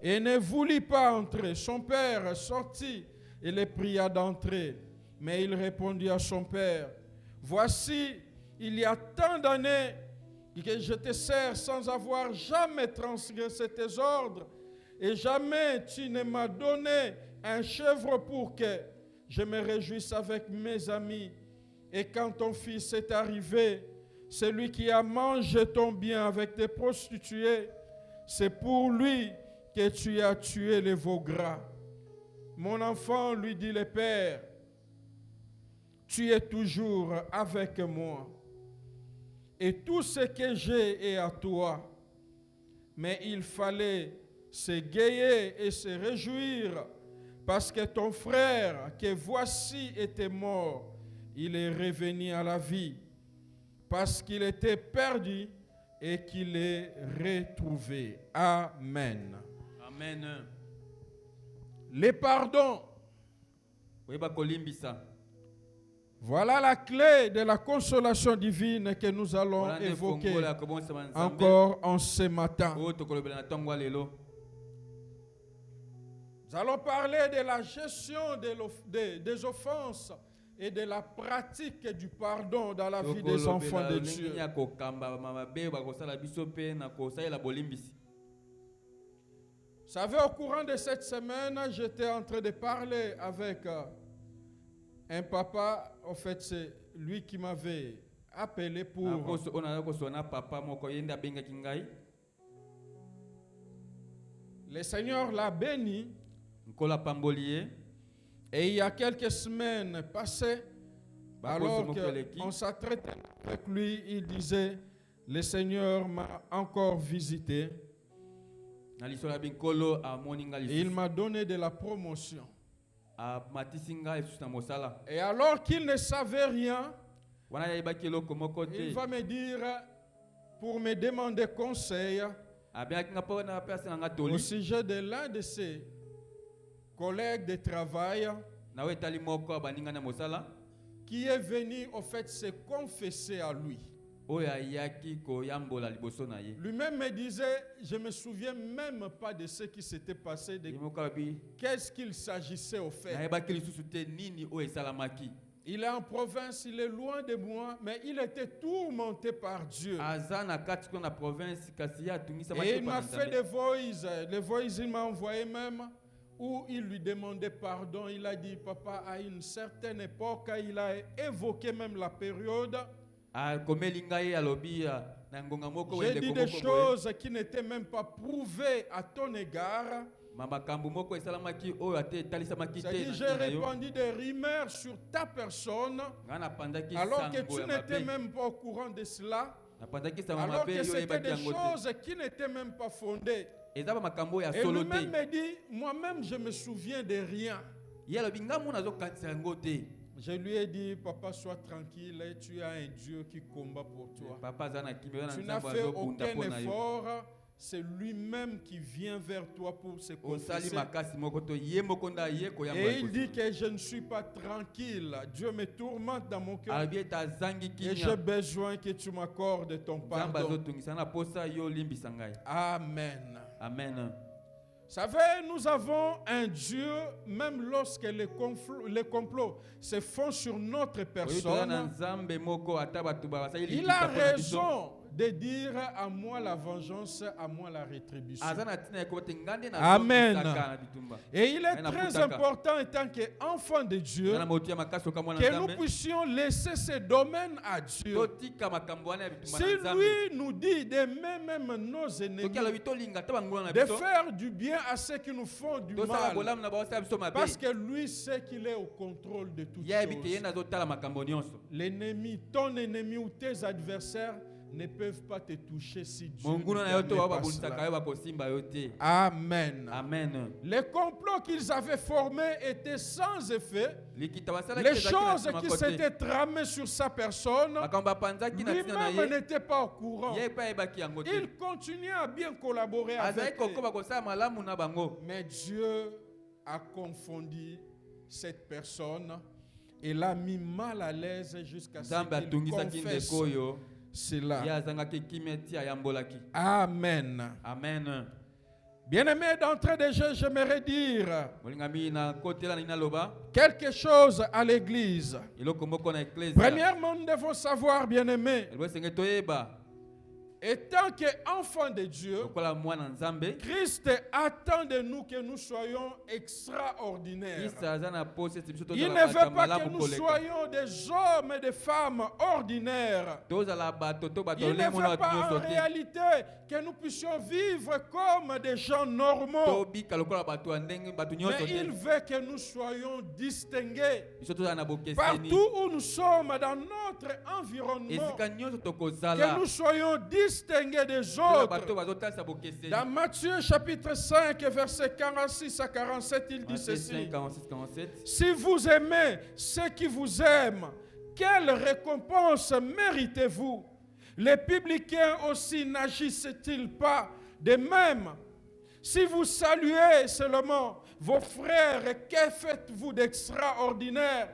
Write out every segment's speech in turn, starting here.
et ne voulut pas entrer. Son père sortit et le pria d'entrer. Mais il répondit à son père, voici, il y a tant d'années que je te sers sans avoir jamais transgressé tes ordres, et jamais tu ne m'as donné un chèvre pour que je me réjouisse avec mes amis. Et quand ton fils est arrivé, celui qui a mangé ton bien avec tes prostituées, c'est pour lui que tu as tué les veaux gras. Mon enfant, lui dit le père, tu es toujours avec moi, et tout ce que j'ai est à toi. Mais il fallait s'égayer et se réjouir, parce que ton frère, que voici était mort, il est revenu à la vie, parce qu'il était perdu et qu'il est retrouvé. Amen. Amen. Les pardons. Voilà la clé de la consolation divine que nous allons évoquer encore en ce matin. Nous allons parler de la gestion des offenses et de la pratique du pardon dans la vie des enfants de Dieu. Vous savez, au courant de cette semaine, j'étais en train de parler avec un papa. En fait, c'est lui qui m'avait appelé pour... Le Seigneur l'a béni. Et il y a quelques semaines passées, alors qu'on s'attraitait avec lui, il disait, le Seigneur m'a encore visité. Et il m'a donné de la promotion. Et alors qu'il ne savait rien, il va me dire, pour me demander conseil au sujet de l'un de ses collègues de travail qui est venu au fait se confesser à lui. Lui-même me disait, je ne me souviens même pas de ce qui s'était passé, de qu'est-ce qu'il s'agissait au fait. Il est en province, il est loin de moi, mais il était tourmenté par Dieu. Et il m'a fait des voices. Les voices, il m'a envoyé même où il lui demandait pardon. Il a dit, papa, à une certaine époque, il a évoqué même la période. J'ai dit des choses qui n'étaient même pas prouvées à ton égard. C'est-à-dire, j'ai répandu des rumeurs sur ta personne, alors que tu n'étais même pas au courant de cela, alors que c'était des choses qui n'étaient même pas fondées. Et lui-même me dit, moi-même je me souviens de rien. Je lui ai dit, papa, sois tranquille, tu as un Dieu qui combat pour toi. Tu n'as fait aucun effort, c'est lui-même qui vient vers toi pour se confesser. Et il dit que je ne suis pas tranquille, Dieu me tourmente dans mon cœur. Et j'ai besoin que tu m'accordes ton pardon. Amen. Amen. Vous savez, nous avons un Dieu, même lorsque les complots se font sur notre personne, il a raison de dire à moi la vengeance, à moi la rétribution. Amen. Et il est très important, étant qu'enfant de Dieu, que nous puissions laisser ce domaine à Dieu. Si lui nous dit d'aimer même nos ennemis, de faire du bien à ceux qui nous font du mal, parce que lui sait qu'il est au contrôle de toutes choses. L'ennemi, ton ennemi ou tes adversaires ne peuvent pas te toucher si Dieu ne permet pas cela. Amen. Amen. Les complots qu'ils avaient formés étaient sans effet. Les choses qui s'étaient tramées sur sa personne, lui-même n'était pas au courant. Il continuait à bien collaborer avec eux. Mais Dieu a confondu cette personne et l'a mis mal à l'aise jusqu'à ce qu'il confesse cela. Amen. Amen. Bien-aimé, d'entrée de jeu, j'aimerais dire quelque chose à l'Église. Premièrement, nous devons savoir, bien-aimé, étant qu'enfants de Dieu, Christ attend de nous que nous soyons extraordinaires. Il ne veut pas que nous soyons des hommes et des femmes ordinaires. Il ne veut pas en réalité que nous puissions vivre comme des gens normaux. Mais il veut que nous soyons distingués. Partout où nous sommes dans notre environnement, que nous soyons distingués des autres. Dans Matthieu chapitre 5, verset 46 à 47, il dit ceci. Si vous aimez ceux qui vous aiment, quelle récompense méritez-vous? Les publicains aussi n'agissent-ils pas de même? Si vous saluez seulement vos frères, que faites-vous d'extraordinaire?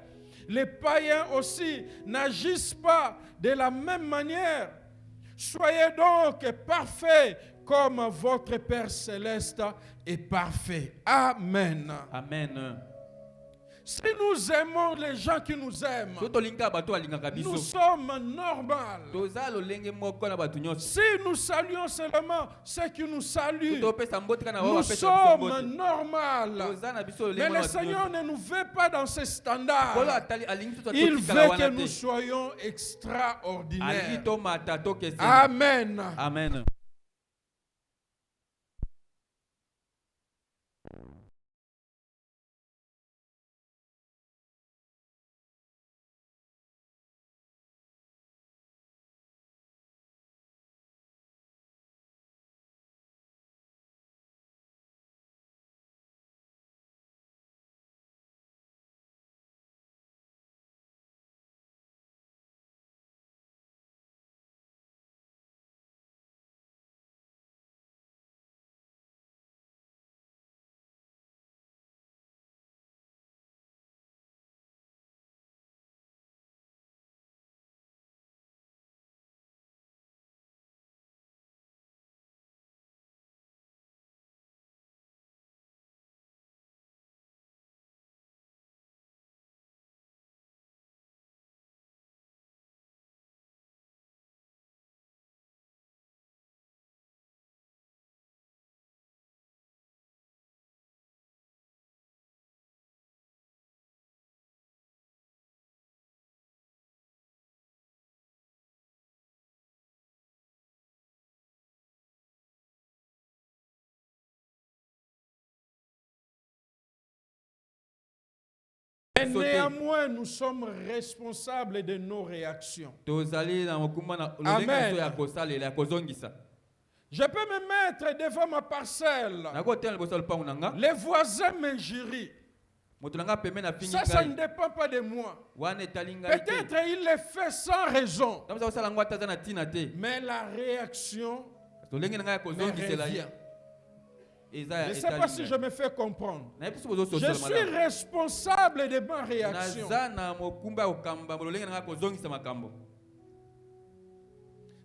Les païens aussi n'agissent pas de la même manière. Soyez donc parfaits comme votre Père céleste est parfait. Amen. Amen. Si nous aimons les gens qui nous aiment, nous sommes normaux. Si nous saluons seulement ceux qui nous saluent, nous sommes normaux. Mais le Seigneur ne nous veut pas dans ces standards. Il veut que nous soyons extraordinaires. Amen. Amen. Et néanmoins, nous sommes responsables de nos réactions. Amen. Je peux me mettre devant ma parcelle. Les voisins m'injurient. Ça ne dépend pas de moi. Peut-être il le fait sans raison. Mais la réaction me revient. Je ne sais pas si je me fais comprendre. Je suis responsable de ma réaction.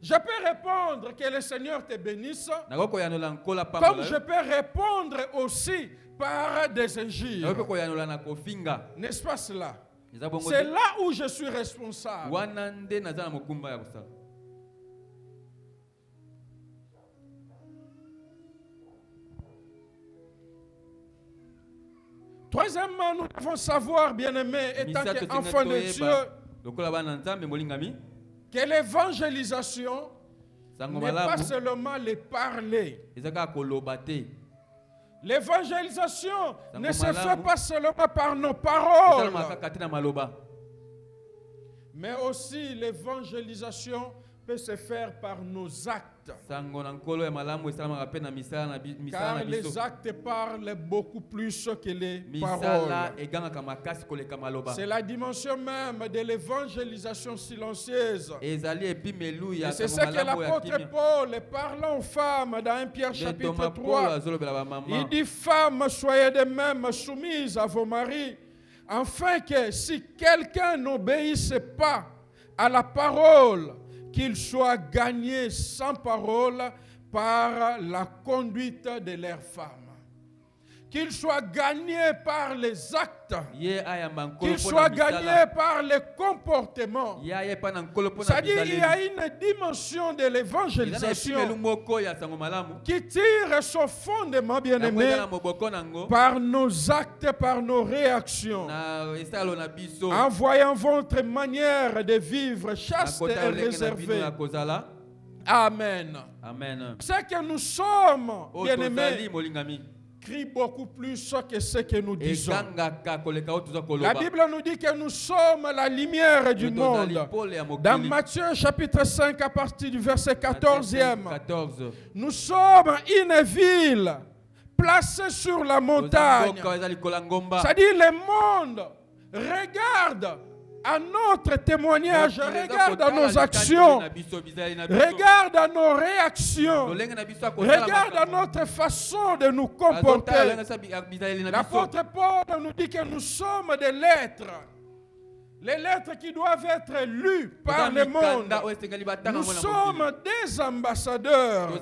Je peux répondre que le Seigneur te bénisse, comme je peux répondre aussi par des injures. N'est-ce pas cela? C'est là où je suis responsable. Troisièmement, nous devons savoir, bien-aimés, étant qu'enfants de Dieu, que l'évangélisation n'est pas seulement les parler. L'évangélisation ne se fait pas seulement par nos paroles, mais aussi l'évangélisation peut se faire par nos actes. Car les actes parlent beaucoup plus que les paroles. C'est la dimension même de l'évangélisation silencieuse. Et c'est ce que l'apôtre Paul, parlant aux femmes dans 1 Pierre chapitre 3, il dit: femmes, soyez de même soumises à vos maris, afin que si quelqu'un n'obéisse pas à la parole, qu'il soit gagné sans parole par la conduite de leurs femmes. Qu'ils soient gagnés par les actes, qu'ils soient gagnés par les comportements. C'est-à-dire qu'il y a une dimension de l'évangélisation qui tire son fondement, bien aimé, par nos actes, par nos réactions. En voyant votre manière de vivre chaste et réservée. Amen. C'est que nous sommes, bien aimés, crie beaucoup plus que ce que nous disons. La Bible nous dit que nous sommes la lumière du monde. Dans Matthieu chapitre 5 à partir du verset 14e, nous sommes une ville placée sur la montagne. C'est-à-dire le monde regarde à notre témoignage, regarde à nos actions, regarde à nos réactions, regarde à notre façon de nous comporter. L'apôtre Paul nous dit que nous sommes des lettres. Les lettres qui doivent être lues par le monde. Nous sommes des ambassadeurs.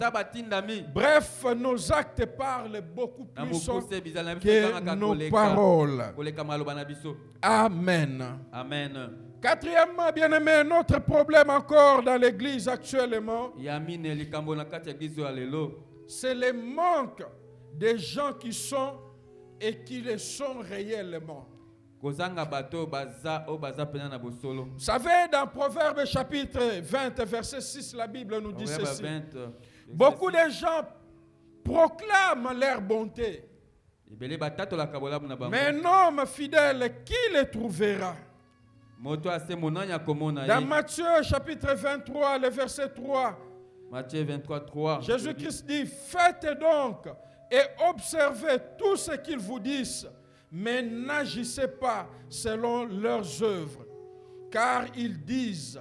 Bref, nos actes parlent beaucoup plus que nos paroles. Amen. Quatrièmement, bien aimé, notre problème encore dans l'église actuellement, c'est le manque des gens qui sont et qui le sont réellement. Vous savez, dans Proverbes chapitre 20, verset 6, la Bible nous dit ceci. Beaucoup de gens proclament leur bonté. Mais un homme fidèle, qui le trouvera? Dans Matthieu chapitre 23, le verset 3, Matthieu 23, 3. Jésus-Christ dit, faites donc et observez tout ce qu'ils vous disent, mais n'agissez pas selon leurs œuvres, car ils disent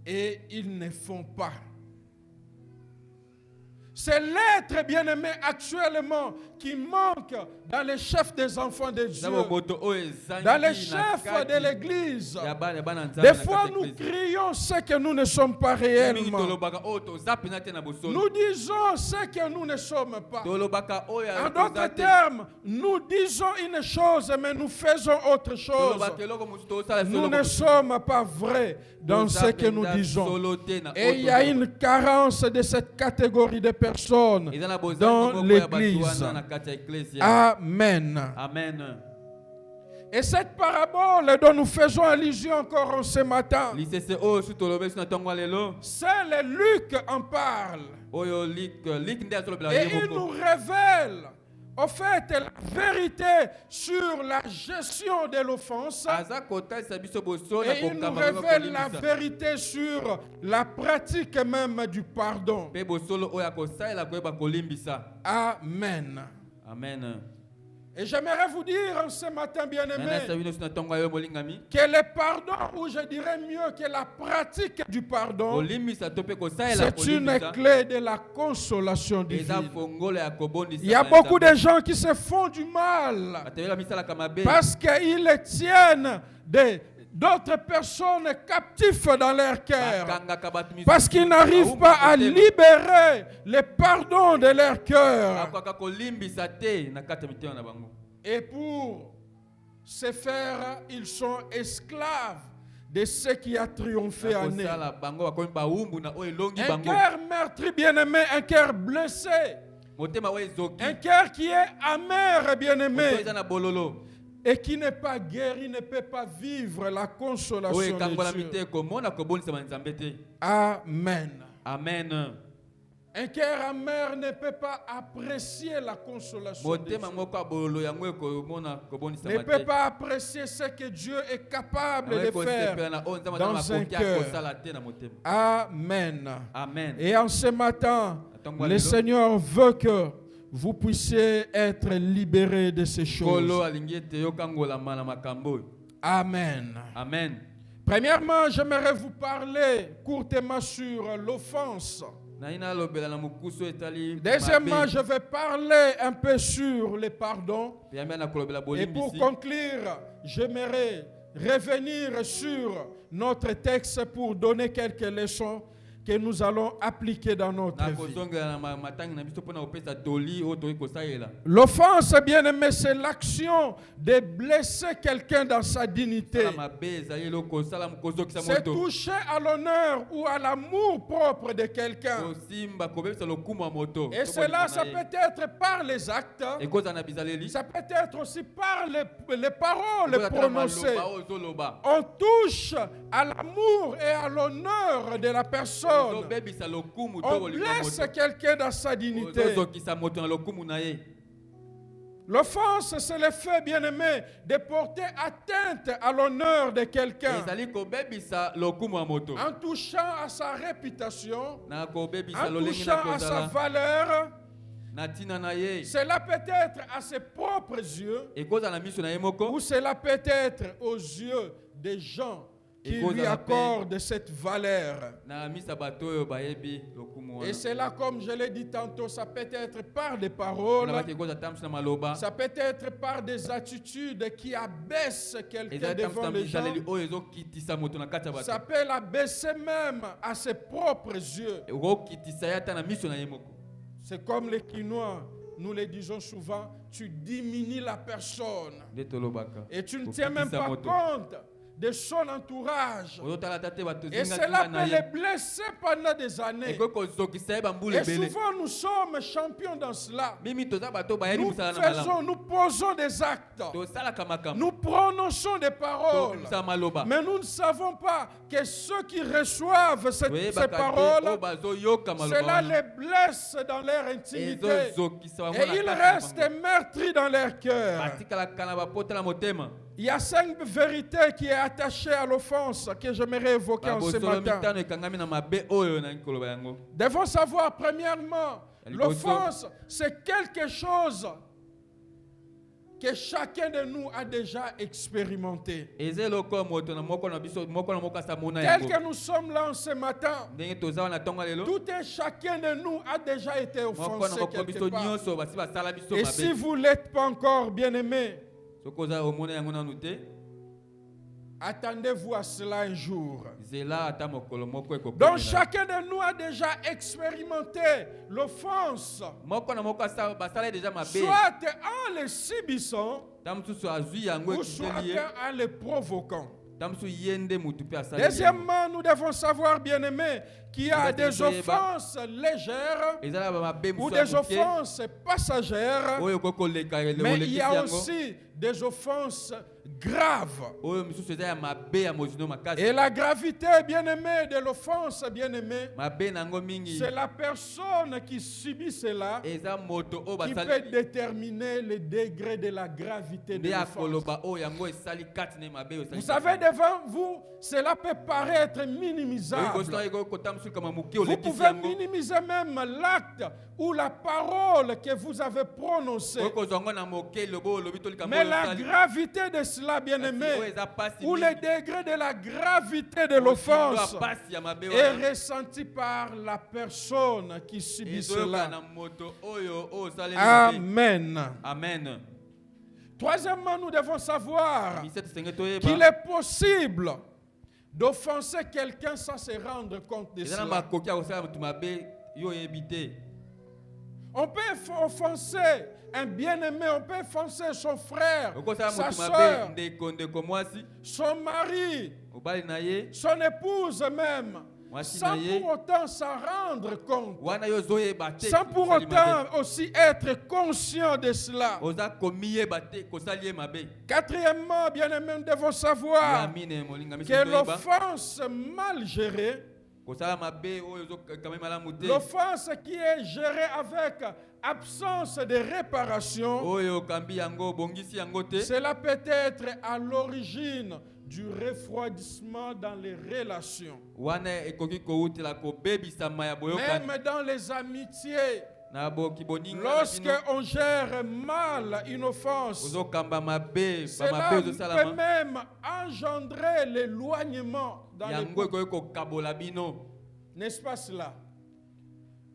et ils ne font pas. C'est l'être bien-aimé actuellement qui manque dans les chefs des enfants de Dieu, dans les chefs de l'église. Des fois, nous crions ce que nous ne sommes pas réellement. Nous disons ce que nous ne sommes pas. En d'autres termes, nous disons une chose, mais nous faisons autre chose. Nous ne sommes pas vrais dans ce que nous disons. Et il y a une carence de cette catégorie de personnes dans l'église. Amen. Amen. Et cette parabole dont nous faisons allusion encore en ce matin, seul Luc en parle. Et il nous révèle en fait la vérité sur la gestion de l'offense. Et il nous révèle la vérité sur la pratique même du pardon. Amen. Amen. Et j'aimerais vous dire en ce matin, bien-aimé, que le pardon, ou je dirais mieux que la pratique du pardon, c'est une clé de la consolation divine. Il y a beaucoup de gens qui se font du mal parce qu'ils tiennent d'autres personnes captifs dans leur cœur, parce qu'ils n'arrivent pas à libérer le pardon de leur cœur. Et pour ce faire, ils sont esclaves de ce qui a triomphé en eux. Un cœur meurtri, bien-aimé, un cœur blessé, un cœur qui est amer, bien-aimé, et qui n'est pas guéri, ne peut pas vivre la consolation de Dieu. Amen. Amen. Un cœur amer ne peut pas apprécier la consolation de Dieu. Ne peut pas apprécier ce que Dieu est capable de faire dans un cœur. Amen. Amen. Et en ce matin, le Seigneur veut que vous puissiez être libérés de ces choses. Amen. Amen. Premièrement, j'aimerais vous parler courtement sur l'offense. Deuxièmement, je vais parler un peu sur le pardon. Et pour conclure, j'aimerais revenir sur notre texte pour donner quelques leçons que nous allons appliquer dans notre vie. L'offense, bien aimé, c'est l'action de blesser quelqu'un dans sa dignité. C'est toucher à l'honneur ou à l'amour propre de quelqu'un. Et cela, ça peut être par les actes, ça peut être aussi par les paroles prononcées. On touche à l'amour et à l'honneur de la personne. On blesse quelqu'un dans sa dignité. L'offense, c'est le fait, bien aimé, de porter atteinte à l'honneur de quelqu'un. En touchant à sa réputation, en touchant à sa valeur. Cela peut être à ses propres yeux, ou cela peut être aux yeux des gens qui lui accordent cette valeur. Et cela, comme je l'ai dit tantôt, ça peut être par des paroles, ça peut être par des attitudes qui abaissent quelqu'un devant les gens. Ça peut l'abaisser même à ses propres yeux. C'est comme les Quinois, nous le disons souvent, tu diminues la personne et tu ne tiens même pas compte de son entourage. Et cela peut les blesser pendant des années. Et souvent nous sommes champions dans cela. Nous posons des actes. Nous prononçons des paroles. Mais nous ne savons pas que ceux qui reçoivent ces paroles, cela les blesse dans leur intimité. Et ils restent meurtris dans leur cœur. Il y a 5 vérités qui sont attachées à l'offense que j'aimerais évoquer en ce matin. Devons savoir, premièrement, l'offense, c'est quelque chose que chacun de nous a déjà expérimenté. Tel que nous sommes là en ce matin, tout et chacun de nous a déjà été offensé quelque part. Et si vous ne l'êtes pas encore, bien aimé, attendez-vous à cela un jour. Donc chacun de nous a déjà expérimenté l'offense, soit en le subissant ou soit en le provoquant. Deuxièmement, nous devons savoir, bien aimé, qu'il y a des offenses légères ou des offenses passagères, mais il y a aussi des offenses graves. Et la gravité, bien aimé, de l'offense, bien aimé, c'est la personne qui subit cela qui peut déterminer le degré de la gravité de l'offense. Vous savez, devant vous, cela peut paraître minimisable. Vous pouvez minimiser même l'acte ou la parole que vous avez prononcée. Mais la gravité de cela, bien aimé, ou le degré de la gravité de l'offense est ressenti par la personne qui subit cela. Amen. Amen. Troisièmement, nous devons savoir qu'il est possible d'offenser quelqu'un sans se rendre compte de cela. On peut offenser un bien-aimé, on peut offenser son frère, sa soeur, son mari, son épouse même, sans pour autant s'en rendre compte, sans pour autant aussi être conscient de cela. Quatrièmement, bien-aimé, nous devons savoir que l'offense mal gérée, l'offense qui est gérée avec absence de réparation, cela peut être à l'origine du refroidissement dans les relations, même dans les amitiés. Lorsque on gère mal une offense, cela peut même engendrer l'éloignement dans le couple. N'est-ce pas cela?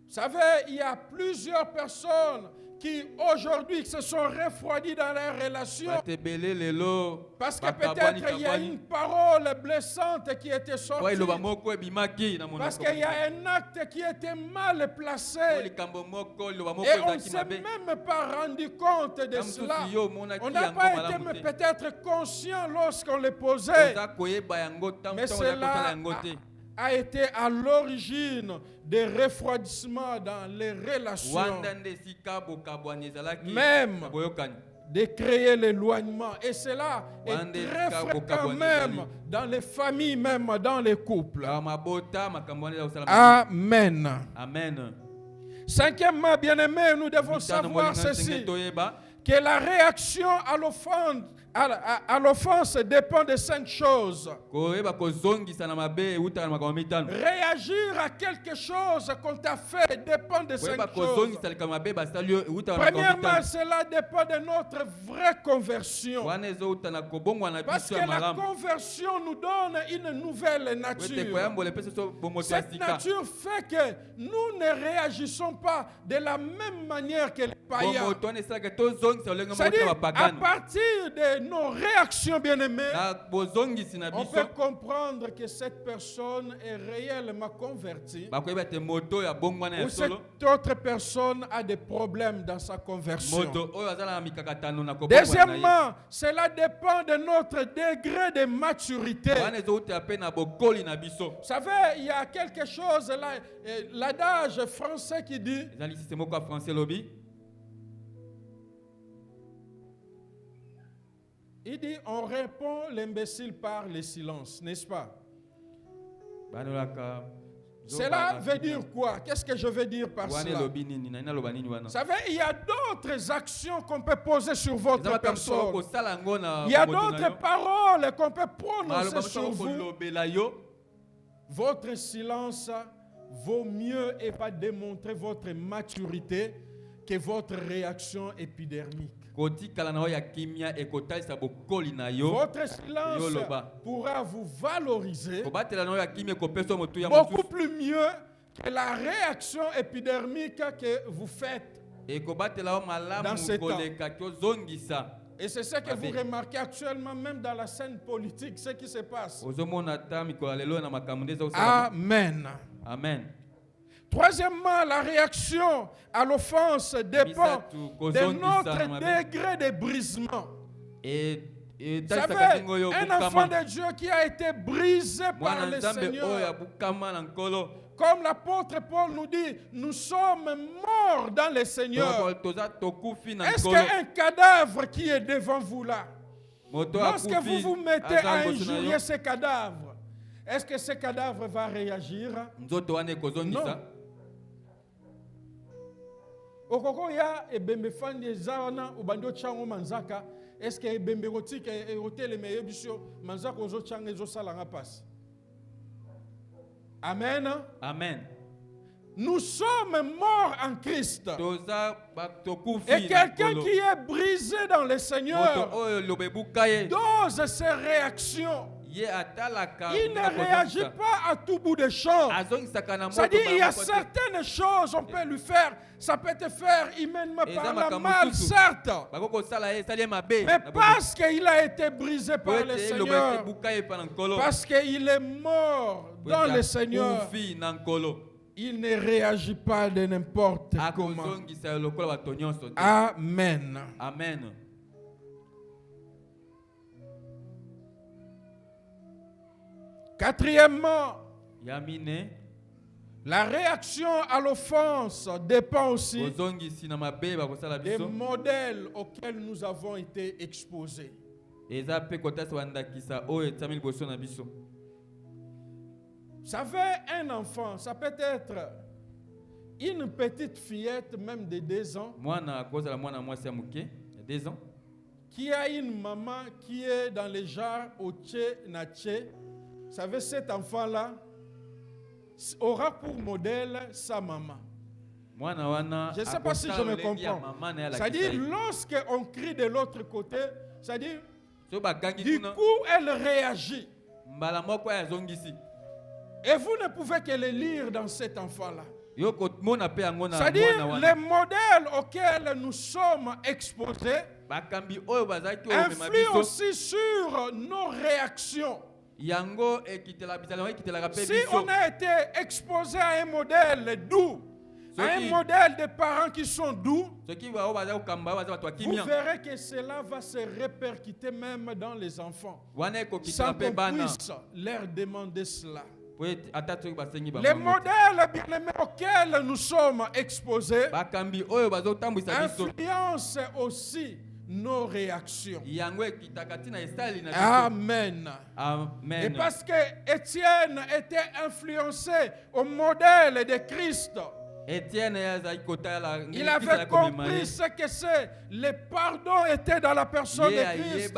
Vous savez, il y a plusieurs personnes qui aujourd'hui se sont refroidis dans leurs relations. batebele lelo Parce que bakabwani, peut-être il y a kabwani. une parole blessante qui était Po sortie. iloba moko ebimaki na Parce monoko. qu'il y a un acte qui était mal Po placé. likambo moko iloba moko Et on ne ezalaki s'est mabe. même pas rendu compte de Na cela. mosusu yo omonaki On n'a yango pas été malamu même te. peut-être conscient lorsqu'on le posait. Oza koyeba yango ntango Mais ntango oza kotala cela yango te. a été à l'origine des refroidissements dans les relations, Wanda nde esika bokabwani ezalaki Même. na boyokani. de créer l'éloignement. Et cela est Wande très ka fréquent bokabwani même ezali. dans les familles, même dans les couples. Awa mabota makambo wana eza kosala mabe. Amen. Amen. Cinquièmement, bien-aimés, nous devons Mitano savoir molinga ceci, nsenge toyeba. que la réaction à l'offense dépend de 5 choses. Koyeba kozongisa na mabe eutaka na makambo mitano. Réagir à quelque chose qu'on t'a fait dépend de 5 Koyeba choses. kozongisa likambo mabe basali yo eutaka na makambo Premièrement, mitano. cela dépend de notre vraie conversion. Wana ezouta na kobongwana na Parce biso que ya la malamu. conversion nous donne une nouvelle Ete nature. koyambola epesa so bomoto ya Cette sika. nature fait que nous ne réagissons pas de la même manière que les païens. Bomoto wana esalaka tozongisa lolenge moko te C'est-à-dire, à bapagano. partir de nos réactions, bien-aimés, Na bozongisi na on biso peut comprendre que cette personne est réellement convertie bakoyeba te moto ya bongwana ya ou cette solo. autre personne a des problèmes dans sa conversion. Moto oyo azala na mikakatano na kobongwana na ye. Deuxièmement, cela dépend de notre degré de maturité. Wana ezouta pe na bokoli na biso. Vous savez, il y a quelque chose là, l'adage français qui dit Ezali système moko ya français lobi. il dit, on répond l'imbécile par le silence, n'est-ce pas? Banolaka. Cela veut dire quoi? Qu'est-ce que je veux dire par Wana cela? lobi nini na ina loba nini wana. Vous savez, il y a d'autres actions qu'on peut poser sur votre Ezala personne. personne kosala yango na Il y a bomoto na d'autres yo. paroles qu'on peut prononcer Maloba sur moko vous. kolobela yo. Votre silence vaut mieux et va démontrer votre maturité que votre réaction épidermique. Kotikala na yo ya kimia ekotalisa bokoli na yo. Votre silence Yoloba. pourra vous valoriser Kobatela na yo ya kimia ekopesa motu ya beaucoup mosusu. plus mieux que la réaction épidermique que vous faites. Ekobatela yo malamu Dans ce temps. koleka kozongisa. Et c'est ce que Amen. vous remarquez actuellement même dans la scène politique, ce qui se passe. Ozomona ta mikolo ya lelo na makambo nde eza kosala. Amen. Amen. Troisièmement, la réaction à l'offense dépend Misatu, de kozongisa notre na mabe. degré de brisement. Vous Vous savez, un enfant de Dieu qui a été brisé par mwana le nzambe oyo Seigneur, abukama na nkolo. comme l'apôtre Paul nous dit, nous sommes morts dans le Seigneur. Toza tokufi na Est-ce nkolo. qu'un cadavre qui est devant vous là, Moto lorsque vous akufi, vous mettez aza à liboso na yo. injurier ce cadavre, est-ce que ce cadavre va réagir? Nzoto wana ekozongisa. Non. Okoko ya ebembe fandi ezana ubandi ochango manzaka, est-ce que ebembe rotika hôtel me yebisio manzaka ozo changa ezo salanga passe? Amen. Amen. Nous sommes morts en Christ. Toza tokufi Et na quelqu'un nkolo. qui est brisé dans le Moto Seigneur oyo lobebuka ye. dose ses réactions. Ye atalaka. Il ne na réagit kozongisa. pas à tout bout de champ. Azongisaka na moto C'est-à-dire, il y a bango te. certaines choses on peut lui faire. Ça peut te faire humainement Eza parlant makambo mal, mosusu. certes. Bako kosala ye esali ye mabe. Mais Na bomo. parce qu'il a été brisé Po par le ete eloba Seigneur, ebuka ye pa na nkolo. parce qu'il est mort Po dans ete le Seigneur, akufi na nkolo. il ne réagit pas de n'importe comment. Akozongisa yo lokola bato nyonso te. Amen. Amen. Quatrièmement, Yamine. la réaction à l'offense dépend aussi Kozongisi na mabe bakosala des biso. modèles auxquels nous avons été exposés. Eza pe kotasa bandakisa oyo etami liboso na biso. Vous savez, un enfant, ça peut être une petite fillette, même de 2 ans, Mwana akozala mwana mwasi ya muke ya 2 ans. qui a une maman qui est dans les genres au tché na tché. Vous savez, cet enfant-là aura pour modèle sa maman. Mwana wana Je ne sais pas si je me akosala ya comprends. mama na ya C'est-à-dire, lakisa ye. lorsqu'on crie de l'autre côté, c'est-à-dire, So bakangi du kuna coup, elle réagit. mbala moko ya zongisi. Et vous ne pouvez que le lire dans cet enfant-là. C'est-à-dire, les modèles auxquels nous sommes exposés influent aussi sur nos réactions. Si on a été exposé à un modèle doux, à un modèle de parents qui sont doux, vous verrez que cela va se répercuter même dans les enfants, sans qu'on puisse leur demander cela. Les modèles bien-aimés auxquels nous sommes exposés influencent aussi nos réactions. Amen. Et parce que Étienne était influencé au modèle de Christ, il avait compris ce que c'est. Le pardon était dans la personne de Christ.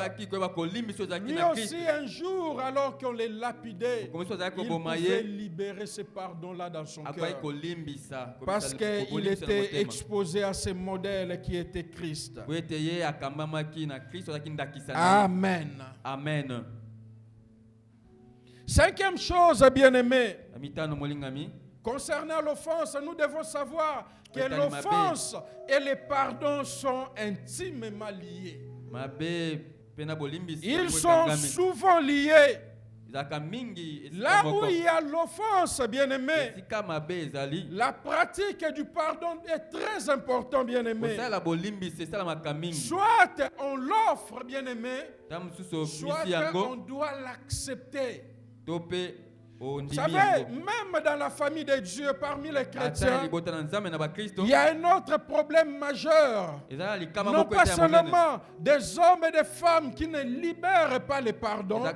Lui aussi, un jour, alors qu'on les lapidait, il pouvait libérer ce pardon-là dans son cœur. Parce qu'il était exposé à ce modèle qui était Christ. Amen. Amen. Cinquième chose, bien-aimé. Concernant l'offense, nous devons savoir que l'offense et le pardon sont intimement liés. Ils sont souvent liés. Là où il y a l'offense, bien-aimé, la pratique du pardon est très importante, bien-aimé. Soit on l'offre, bien-aimé, soit on doit l'accepter. Vous savez, même dans la famille de Dieu, parmi les chrétiens, il y a un autre problème majeur. Non pas seulement des hommes et des femmes qui ne libèrent pas le pardon, mais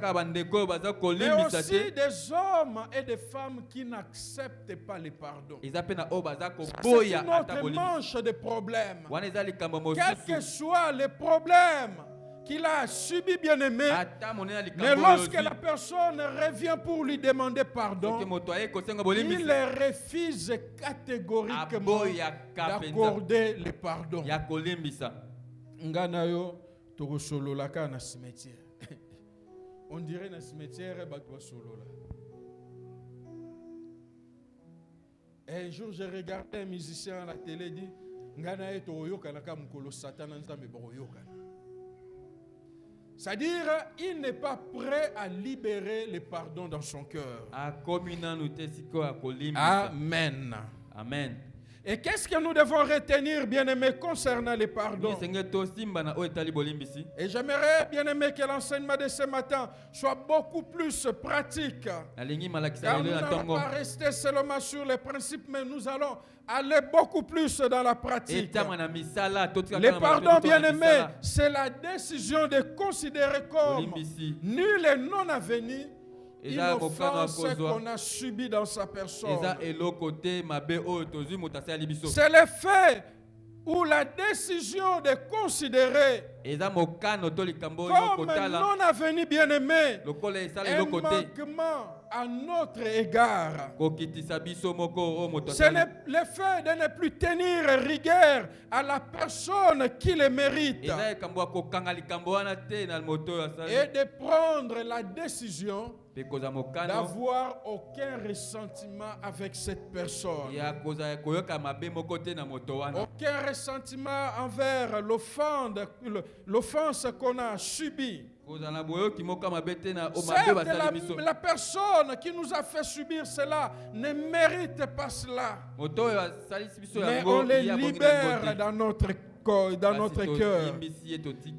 aussi des hommes et des femmes qui n'acceptent pas le pardon. C'est une autre manche de problèmes. Quel que soit le problème qu'il a subi, bien-aimé, mais lorsque la personne revient pour lui demander pardon, il refuse catégoriquement d'accorder le pardon. On dirait dans le cimetière, un jour, j'ai regardé un musicien à la télé dit c'est-à-dire, il n'est pas prêt à libérer le pardon dans son cœur. Amen. Amen. Et qu'est-ce que nous devons retenir, bien-aimés, concernant le pardon? Et j'aimerais, bien-aimés, que l'enseignement de ce matin soit beaucoup plus pratique. Car nous n'allons pas rester seulement sur les principes, mais nous allons aller beaucoup plus dans la pratique. Le pardon, bien-aimé, c'est la décision de considérer comme nul et non avenu une offense qu'on a subie dans sa personne. C'est le fait ou la décision de considérer comme non avenu, bien-aimé, un manquement à notre égard. C'est le fait de ne plus tenir rigueur à la personne qui le mérite et de prendre la décision d'avoir aucun ressentiment avec cette personne. Aucun ressentiment envers l'offense qu'on a subie. Certes, la personne qui nous a fait subir cela ne mérite pas cela. Mais on les libère dans notre cœur.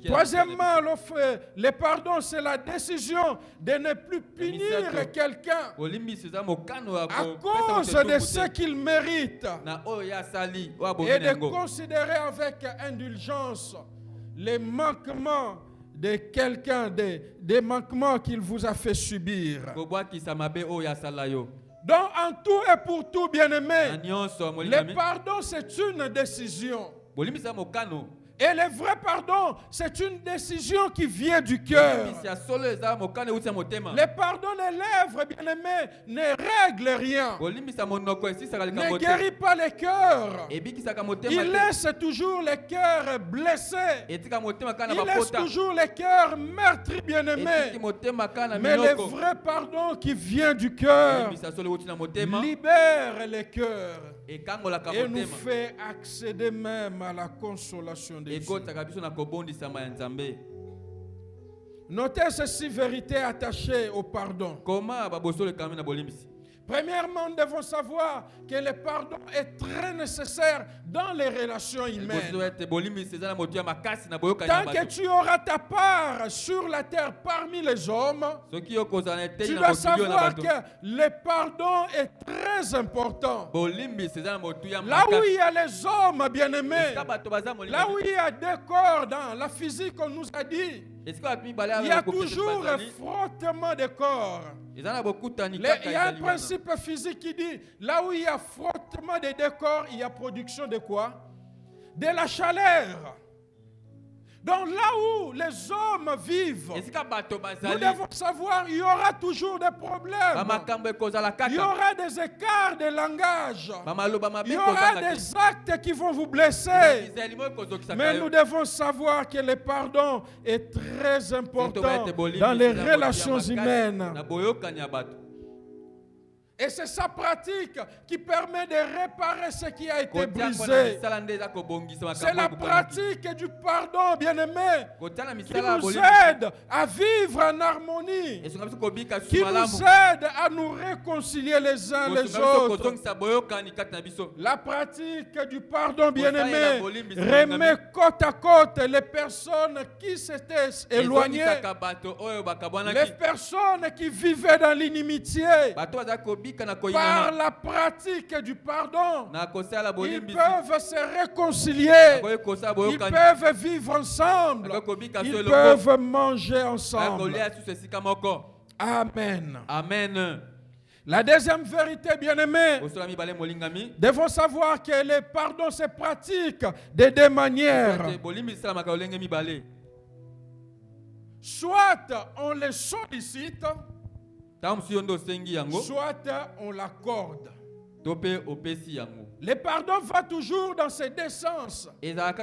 Troisièmement, le pardon, c'est la décision de ne plus punir quelqu'un à cause de ce qu'il mérite et de considérer avec indulgence les manquements de quelqu'un, des manquements qu'il vous a fait subir. Donc, en tout et pour tout, bien-aimé, le pardon, c'est une décision. Et le vrai pardon, c'est une décision qui vient du cœur. Le pardon des lèvres, bien-aimé, ne règle rien. Ne guérit pas le cœur. Il laisse toujours le cœur blessé. Il laisse toujours le cœur meurtri, bien-aimé. Mais le vrai pardon qui vient du cœur libère le cœur. ekangola et nous motema fait accéder même à la consolation de Dieu. ekotaka biso na kobondisama ya Nzambe. Notez ceci, vérité attachée au pardon. Koma babosole kami na bolimbisi. Premièrement, nous devons savoir que le pardon est très nécessaire dans les relations humaines. Tant que tu auras ta part sur la terre parmi les hommes, tu dois savoir que le pardon est très important. Là où il y a les hommes bien-aimés, là où il y a des corps dans la physique, on nous a dit, il y a toujours un frottement de corps. Il y a un principe physique qui dit, là où il y a frottement des deux corps, il y a production de quoi? De la chaleur. Donc là où les hommes vivent, nous devons savoir qu'il y aura toujours des problèmes. Il y aura des écarts de langage. Il y aura des actes qui vont vous blesser. Mais nous devons savoir que le pardon est très important dans les relations humaines. Et c'est sa pratique qui permet de réparer ce qui a été brisé. C'est la pratique du pardon, bien-aimé, qui nous aide à vivre en harmonie, qui nous aide à nous réconcilier les uns les autres. La pratique du pardon, bien-aimé, remet côte à côte les personnes qui s'étaient éloignées, les personnes qui vivaient dans l'inimitié. Par la pratique du pardon, ils peuvent se réconcilier, ils peuvent vivre ensemble, ils peuvent manger ensemble. Amen. Amen. La deuxième vérité, bien-aimée, devons savoir que le pardon se pratique de deux manières. Soit on les sollicite, soit on l'accorde. Le pardon va toujours dans ces deux sens. Soit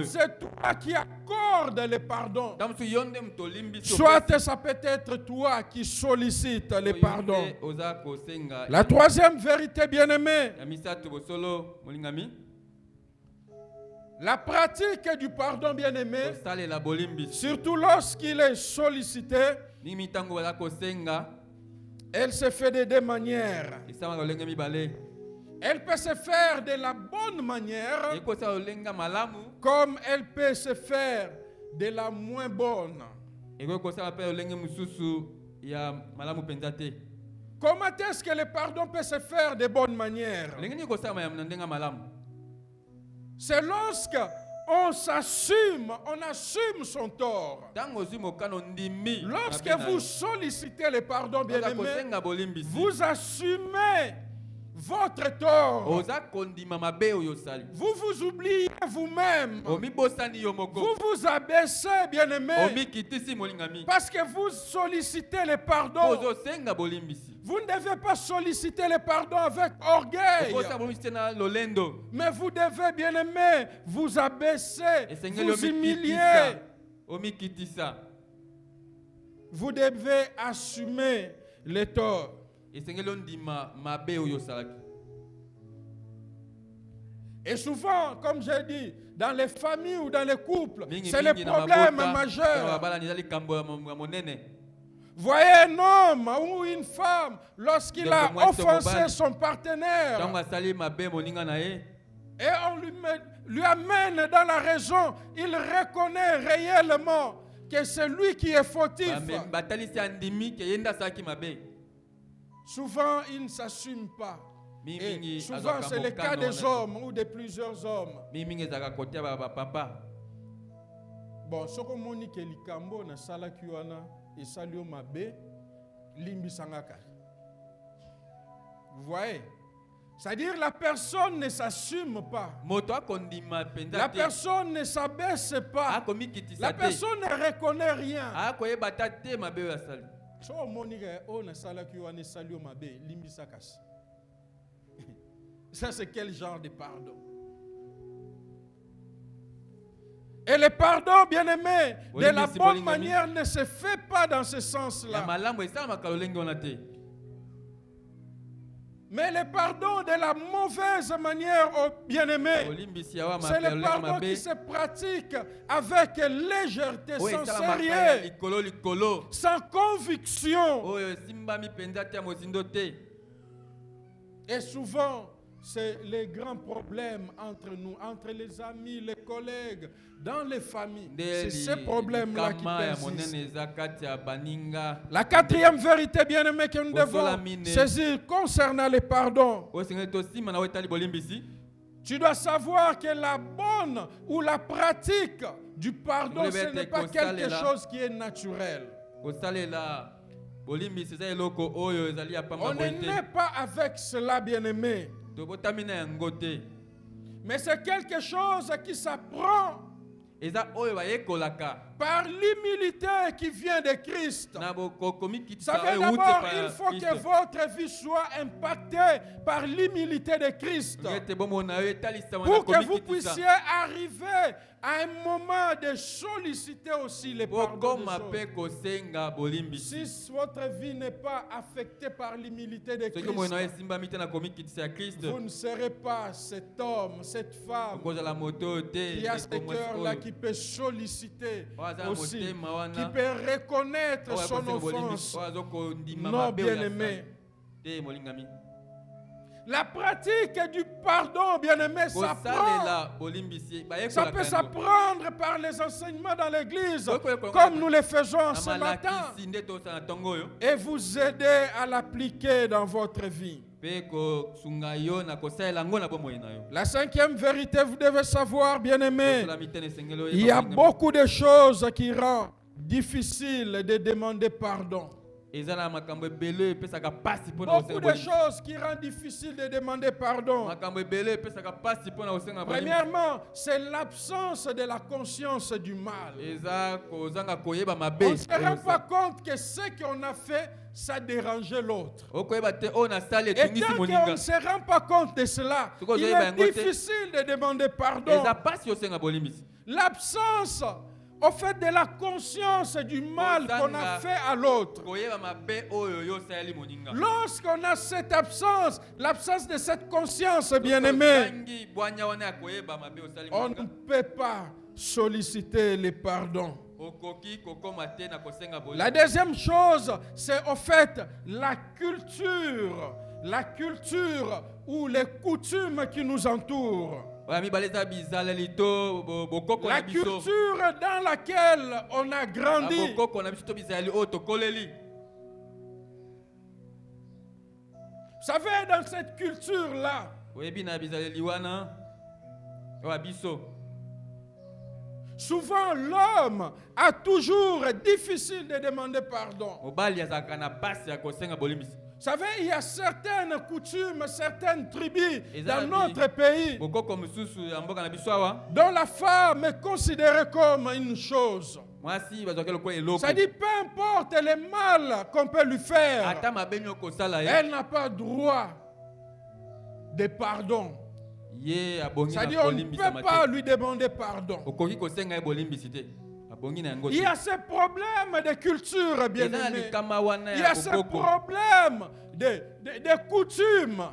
c'est toi qui accordes le pardon, soit ça peut être toi qui sollicites le pardon. La troisième vérité, bien-aimée, la pratique du pardon, bien-aimé, surtout lorsqu'il est sollicité, elle se fait de deux manières. Elle peut se faire de la bonne manière, comme elle peut se faire de la moins bonne. Comment est-ce que le pardon peut se faire de bonne manière? C'est lorsque on s'assume, on assume son tort. Lorsque vous sollicitez le pardon, bien-aimé, vous assumez votre tort. Vous vous oubliez vous-même. Vous vous abaissez, bien-aimé, parce que vous sollicitez le pardon. Vous ne devez pas solliciter le pardon avec orgueil, mais vous devez, bien-aimé, vous abaisser, vous humilier. Vous devez assumer le tort. Et souvent, comme j'ai dit, dans les familles ou dans les couples, c'est le problème majeur. Voyez un homme ou une femme, lorsqu'il a offensé son partenaire, et on lui amène dans la raison, il reconnaît réellement que c'est lui qui est fautif. Souvent, il ne s'assume pas. Et souvent, c'est le cas des hommes ou de plusieurs hommes. Bon, ce que je dis, c'est que likambo na sala kiwana et salio mabe limbi sangaka. Vous voyez? C'est-à-dire la personne ne s'assume pas. La personne ne s'abaisse pas. La personne ne reconnaît rien. Ça, c'est quel genre de pardon? Et le pardon, bien-aimé, de la bonne manière ne se fait pas dans ce sens-là. Mais le pardon de la mauvaise manière, oh bien-aimé, c'est le pardon qui se pratique avec légèreté, sans sérieux, sans conviction. Et souvent, c'est les grands problèmes entre nous, entre les amis, les collègues, dans les familles. C'est ce problème-là qui persiste. La quatrième vérité, bien-aimée, que nous devons saisir concernant le pardon. Tu dois savoir que la bonne ou la pratique du pardon, ce n'est pas quelque chose qui est naturel. On ne naît pas avec cela, bien-aimé. Mais c'est quelque chose qui s'apprend par l'humilité qui vient de Christ. Savez d'abord, il faut que votre vie soit impactée par l'humilité de Christ. Pour que vous puissiez arriver à un moment de solliciter aussi les pardons des autres. Si votre vie n'est pas affectée par l'humilité de Christ, vous ne serez pas cet homme, cette femme qui a ce cœur-là, qui peut solliciter aussi, qui peut reconnaître son offense. Non, bien-aimé. La pratique du pardon, bien-aimé, ça peut s'apprendre par les enseignements dans l'église, comme nous le faisons ce matin, et vous aider à l'appliquer dans votre vie. La cinquième vérité, vous devez savoir, bien-aimé, il y a beaucoup de choses qui rendent difficile de demander pardon. Beaucoup de choses qui rendent difficile de demander pardon. Premièrement, c'est l'absence de la conscience du mal. On ne se rend pas compte que ce qu'on a fait, ça dérangeait l'autre. Et tant qu'on ne se rend pas compte de cela, il est difficile de demander pardon. L'absence au fait de la conscience du mal qu'on a fait à l'autre. Lorsqu'on a cette absence, l'absence de cette conscience, bien-aimé, on ne peut pas solliciter les pardons. La deuxième chose, c'est au fait la culture ou les coutumes qui nous entourent. La culture dans laquelle on a grandi. Vous savez, dans cette culture-là, souvent l'homme a toujours difficile de demander pardon. Vous savez, il y a certaines coutumes, certaines tribus dans notre pays dont la femme est considérée comme une chose. Ça dit, peu importe le mal qu'on peut lui faire, elle n'a pas droit de pardon. Ça dit, on ne peut pas lui demander pardon. Il y a ce problème de culture, bien-aimé. Il y a ce problème de coutumes.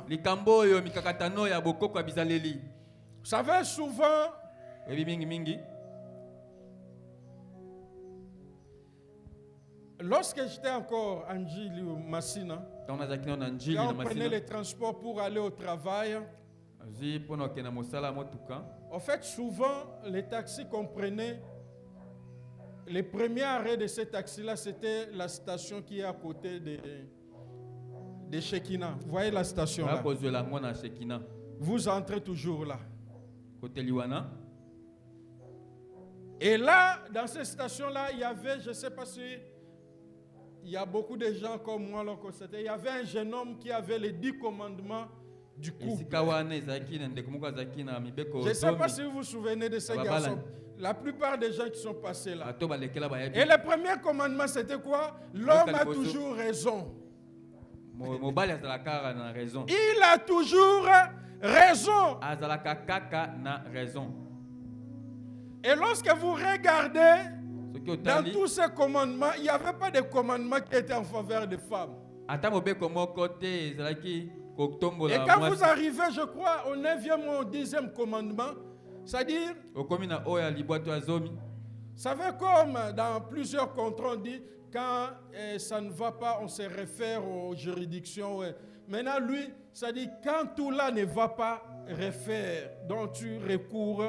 Vous savez, souvent, lorsque j'étais encore en Njili ou Massina, quand on prenait les transports pour aller au travail, en fait, souvent, les taxis qu'on prenait, les premiers arrêts de ces taxis-là, c'était la station qui est à côté de Shekina. Vous voyez la station là? Vous entrez toujours là. Et là, dans cette station-là, il y avait, je ne sais pas si il y a beaucoup de gens comme moi l'ont constaté, il y avait un jeune homme qui avait les 10 commandements du couple. Je ne sais pas si vous vous souvenez de ces garçons. La plupart des gens qui sont passés là. Et le premier commandement, c'était quoi? L'homme a toujours raison. Il a toujours raison. Et lorsque vous regardez dans tous ces commandements, il n'y avait pas de commandement qui était en faveur des femmes. Et quand vous arrivez, je crois, au 9e ou au 10e commandement, c'est-à-dire, vous savez, comme dans plusieurs contrats, on dit, quand ça ne va pas, on se réfère aux juridictions. Ouais. Maintenant, lui, ça dit, quand tout là ne va pas, réfère. Donc, tu recours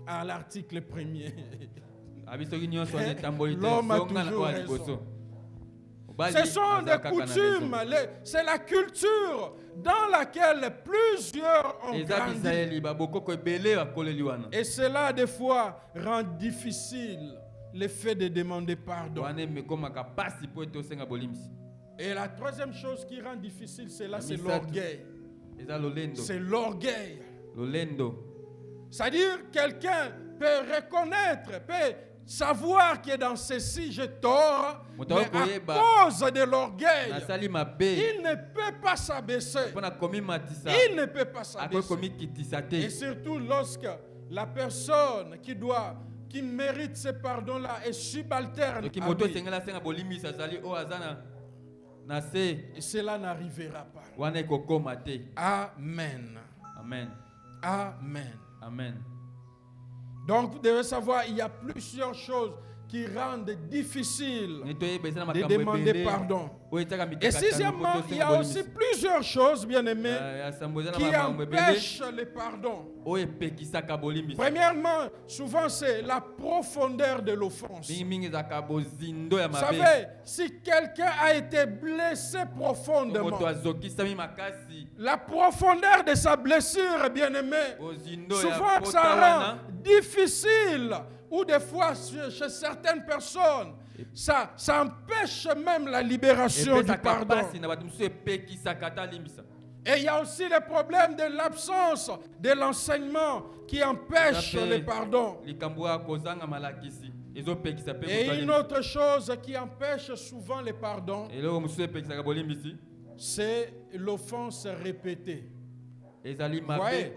à l'article 1er. L'homme a toujours raison. Ce sont des coutumes, c'est la culture dans laquelle plusieurs ont grandi. Et cela, des fois, rend difficile le fait de demander pardon. Et la troisième chose qui rend difficile, c'est l'orgueil. C'est l'orgueil. C'est-à-dire, quelqu'un peut reconnaître, peut savoir que dans ceci j'ai tort, mais à cause de l'orgueil, il ne peut pas s'abaisser. Il ne peut pas s'abaisser. Et surtout lorsque la personne qui mérite ce pardon-là est subalterne à lui. Et cela n'arrivera pas. Amen. Amen. Amen. Amen. Donc vous devez savoir, il y a plusieurs choses qui rendent difficile de demander pardon. Et sixièmement, il y a aussi plusieurs choses, bien aimés, qui empêchent le pardon. Premièrement, souvent c'est la profondeur de l'offense. Vous savez, si quelqu'un a été blessé profondément, la profondeur de sa blessure, bien aimé, souvent ça rend difficile. Ou des fois, chez certaines personnes, ça empêche même la libération du pardon. Et il y a aussi le problème de l'absence de l'enseignement qui empêche le pardon. Et une autre chose qui empêche souvent le pardon, c'est l'offense répétée. Vous voyez,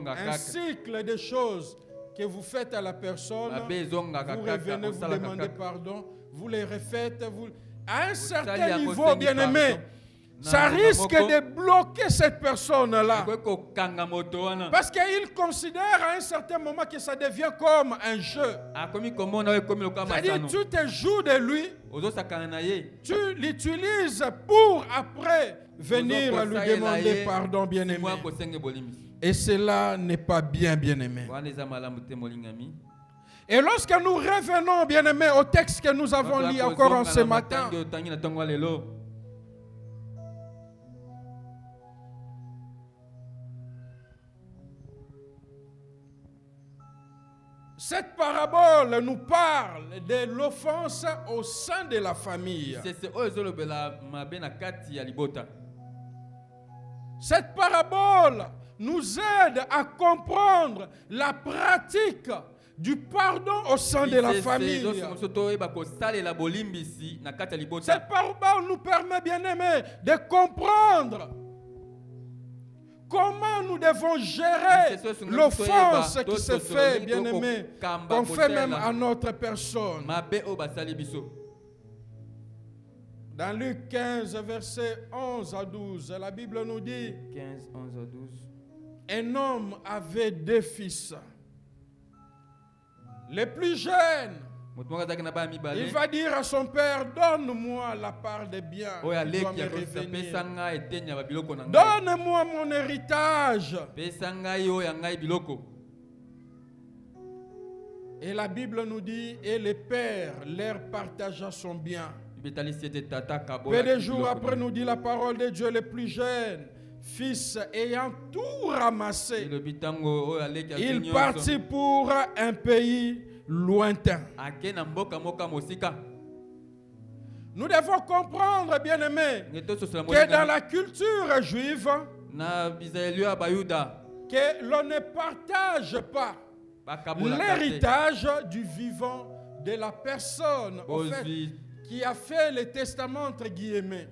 un cycle de choses que vous faites à la personne, vous revenez, vous demandez pardon, vous les refaites, à un certain niveau, bien aimé, ça risque de bloquer cette personne-là. Parce qu'il considère à un certain moment que ça devient comme un jeu. C'est-à-dire, tu te joues de lui, tu l'utilises pour après venir lui demander pardon, bien aimé. Et cela n'est pas bien, bien aimé. Et lorsque nous revenons, bien aimé, au texte que nous avons lu encore en ce matin, cette parabole nous parle de l'offense au sein de la famille. Cette parabole nous aide à comprendre la pratique du pardon au sein de la famille. Cette parabole nous permet, bien aimé, de comprendre comment nous devons gérer l'offense qui se fait, bien aimé, qu'on fait même à notre personne. Dans Luc 15, versets 11 à 12, la Bible nous dit, 15, 11 à 12. Un homme avait 2 fils. Le plus jeune, il va dire à son père, donne-moi la part des biens. Donne-moi mon héritage. Et la Bible nous dit, et le père leur partagea son bien. Peu de jours après, nous dit la parole de Dieu, le plus jeune fils ayant tout ramassé, il partit pour un pays lointain. Nous devons comprendre, bien aimés, que dans la culture juive, que l'on ne partage pas l'héritage du vivant de la personne en fait, qui a fait le testament entre guillemets.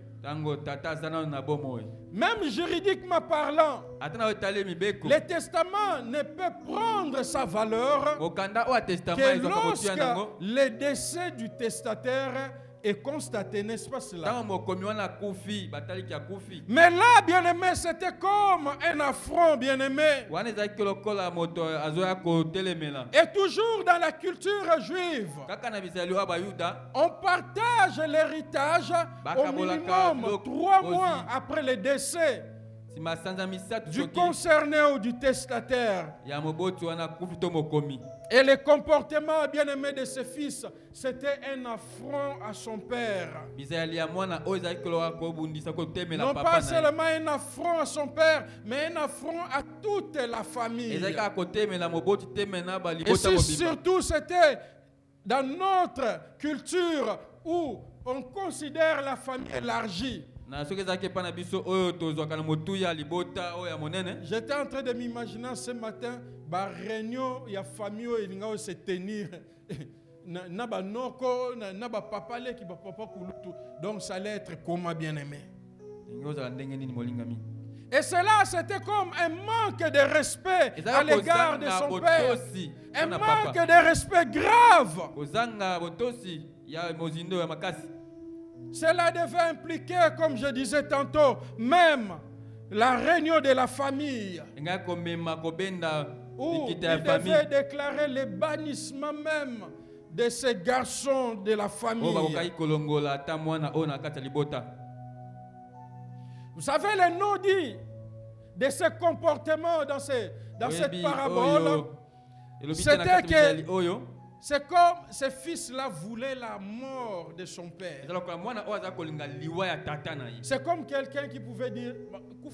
Même juridiquement parlant, le testament ne peut prendre sa valeur que lorsque le décès du testataire et constaté, n'est-ce pas cela? Tant mokomi wana kufi, batali ki akufi. Mais là, bien-aimé, c'était comme un affront, bien-aimé. Wana ezaki lokola moto azoya kotelemela. Et toujours dans la culture juive, Kaka na bizali wa bayuda, on partage l'héritage au minimum 3 mois après le décès si masanza misatu du soki concerné ou du testataire. ya moboti wana kufi to mokomi. Et le comportement bien-aimé de ses fils, c'était un affront à son père. Bizali ya mwana oyo ezali koloka kobundisa kotemela Non papa pas na ye. seulement un affront à son père, mais un affront à toute la famille. Ezali kaka kotemela moboti temena Et balibota si mobimba. surtout c'était dans notre culture où on considère la famille élargie. Na soki ezalaki epai na biso oyo tozwaka na motuya libota oyo ya monene. J'étais en train de m'imaginer ce matin, ba réunion ya famille oyo se tenir na ba noko na ba papa le ki ba papa kulutu. Donc ça allait être comment bien aimé. Et cela, c'était comme un manque de respect à l'égard de son père. Un manque de respect grave. Cela devait impliquer, comme je disais tantôt, même la réunion de la famille. Où il devait déclarer le bannissement même de ces garçons de la famille. Vous savez le nom dit de ce comportement dans cette parabole, c'était que c'est comme ce fils-là voulait la mort de son père. C'est comme quelqu'un qui pouvait dire vous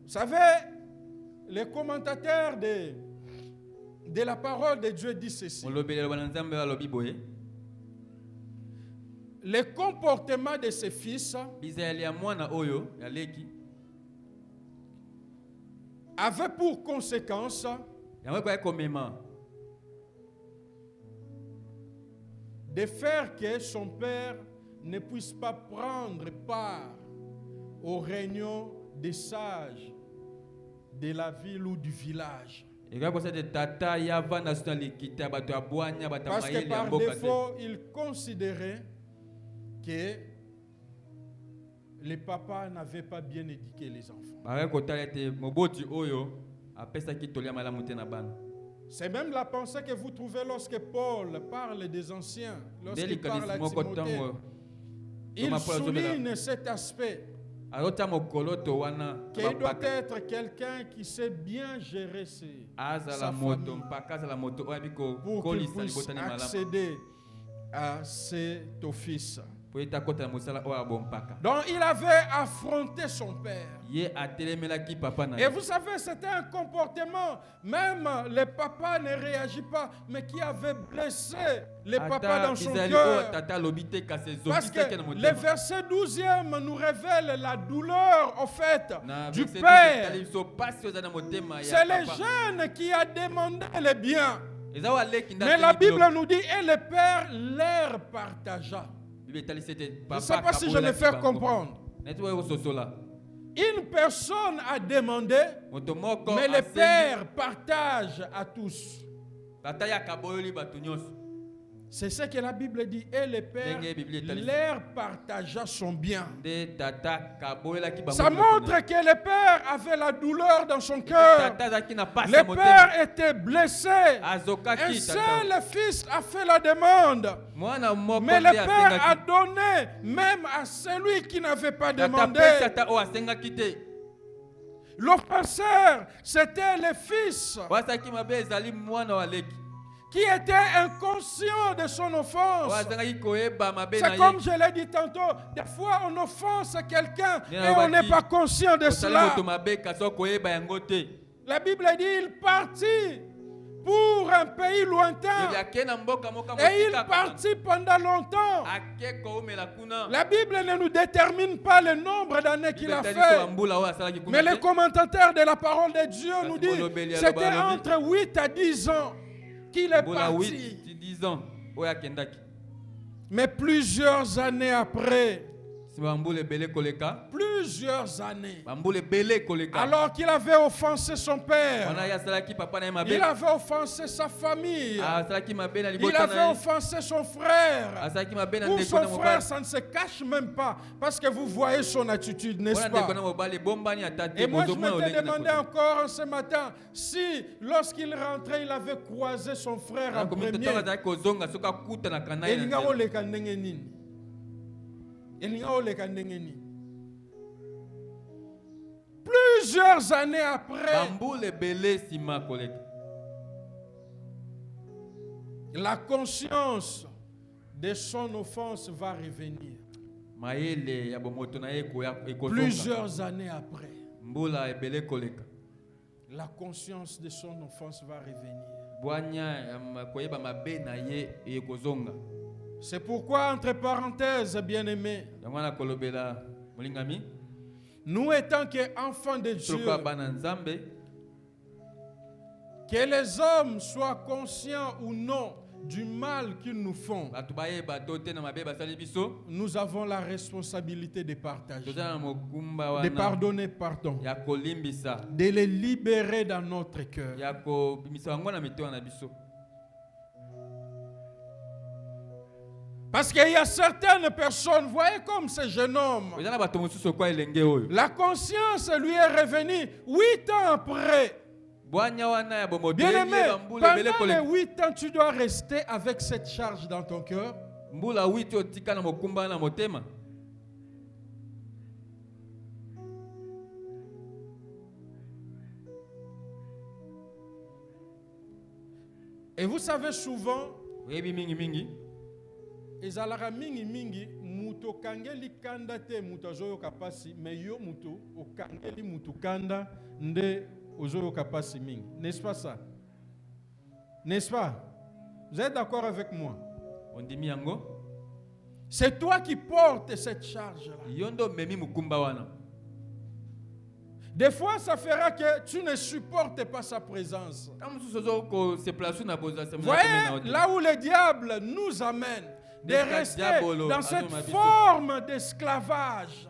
savez, les commentateurs de la parole de Dieu disent ceci. Le comportement de ses fils avait pour conséquence de faire que son père ne puisse pas prendre part aux réunions des sages de la ville ou du village. Parce que par défaut, il considérait que les papas n'avaient pas bien éduqué les enfants. C'est même la pensée que vous trouvez lorsque Paul parle des anciens, lorsqu'il parle à Timothée. Il souligne cet aspect. Qu'il doit être quelqu'un qui sait bien gérer sa famille pour qu'il puisse accéder à cet office. Donc il avait affronté son père. Et vous savez, c'était un comportement, même le papa ne réagit pas, mais qui avait blessé le papa dans son cœur. Parce que le verset 12e nous révèle la douleur au fait du père. C'est le jeune qui a demandé le bien. Mais la Bible nous dit, et le père leur partagea. Je ne sais pas si je me fais comprendre. Une personne a demandé, mais le père partage à tous. C'est ce que la Bible dit. Et le père leur partagea son bien. Ça montre que le père avait la douleur dans son cœur. Le père était blessé. Un seul fils a fait la demande. Mais le père a donné même à celui qui n'avait pas demandé. L'offenseur, c'était le fils qui était inconscient de son offense. C'est comme je l'ai dit tantôt, des fois on offense quelqu'un et on n'est pas conscient de cela. La Bible dit il partit pour un pays lointain et il partit pendant longtemps. La Bible ne nous détermine pas le nombre d'années qu'il a fait, mais les commentateurs de la parole de Dieu nous disent c'était entre 8 à 10 ans qu'il est parti. Mais plusieurs années après, Plusieurs années. Alors Alors qu'il avait offensé son père. Il avait offensé sa famille. Il avait offensé son frère. Pour son frère, ça ne se cache même pas. Parce que vous voyez son attitude, n'est-ce pas? Et moi, je m'étais demandé encore ce matin si, lorsqu'il rentrait, il avait croisé son frère en premier. Plusieurs années après, la conscience de son offense va revenir. Plusieurs années après, la conscience de son offense va revenir. C'est pourquoi, entre parenthèses, bien-aimés, nous étant qu'enfants de Dieu, que les hommes soient conscients ou non du mal qu'ils nous font, nous avons la responsabilité de partager, de pardonner, de les libérer dans notre cœur. Parce qu'il y a certaines personnes, voyez comme ce jeune homme, la conscience lui est revenue 8 ans après. Bien-aimé, pendant les 8 ans, tu dois rester avec cette charge dans ton cœur. Et vous savez souvent, ezalaka mingi muto kangeli kanda te muto azoyo kapasi mais yo muto okangeli muto kanda nde ozoyo kapasi mingi, n'est-ce pas ça? N'est-ce pas? Vous êtes d'accord avec moi? C'est toi qui portes cette charge là. Des fois, ça fera que tu ne supportes pas sa présence. Voyez, là où le diable nous amène, de rester dans cette forme d'esclavage.